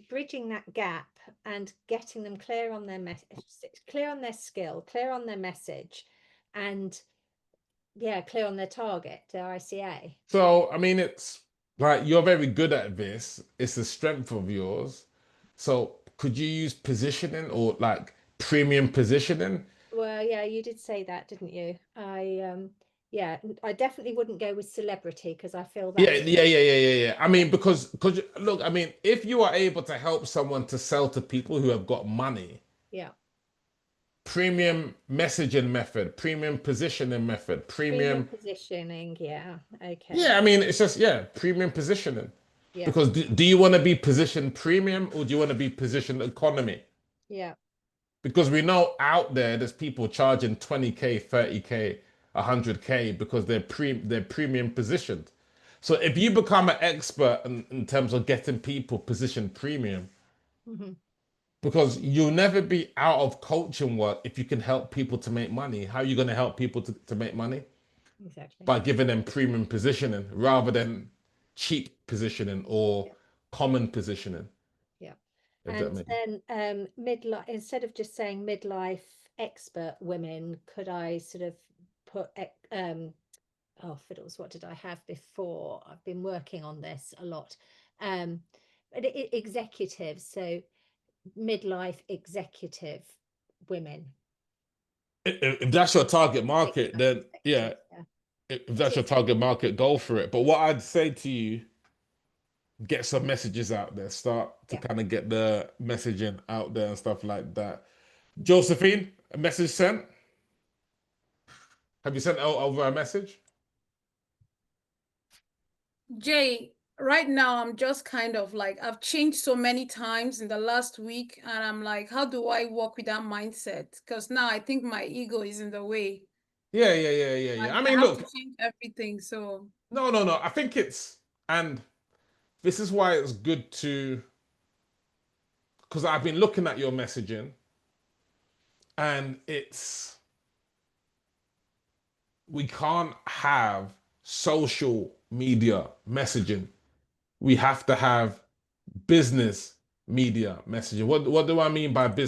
bridging that gap and getting them clear on their clear on their skill, clear on their message, and clear on their target, their ICA. So I mean, it's like you're very good at this. It's a strength of yours. So could you use positioning or like premium positioning? Well, yeah, you did say that, didn't you? I definitely wouldn't go with celebrity, because I feel that. Yeah. I mean, because look, I mean, if you are able to help someone to sell to people who have got money, premium messaging method, premium positioning method, premium positioning, okay. Yeah, I mean, it's just premium positioning. Yeah. Because do you want to be positioned premium or do you want to be positioned economy? Yeah. Because we know out there's people charging 20K, 30K, 100K because they're premium positioned. So if you become an expert in terms of getting people positioned premium, because you'll never be out of coaching work if you can help people to make money. How are you going to help people to make money? Exactly. By giving them premium positioning rather than cheap positioning or common positioning. Yeah. And then midlife, instead of just saying midlife expert women, could I sort of put oh fiddles, what did I have before? I've been working on this a lot. Executives, so midlife executive women. If that's your target market, then if that's your target market, go for it. But what I'd say to you, get some messages out there. Start to kind of get the messaging out there and stuff like that. Josephine, a message sent? Have you sent over a message? Jay, right now I'm just kind of like, I've changed so many times in the last week, and I'm like, how do I work with that mindset? Because now I think my ego is in the way. Yeah. I mean, have look, to change everything. So no. I think and this is why it's good to, because I've been looking at your messaging, and we can't have social media messaging. We have to have business media messaging. What do I mean by business?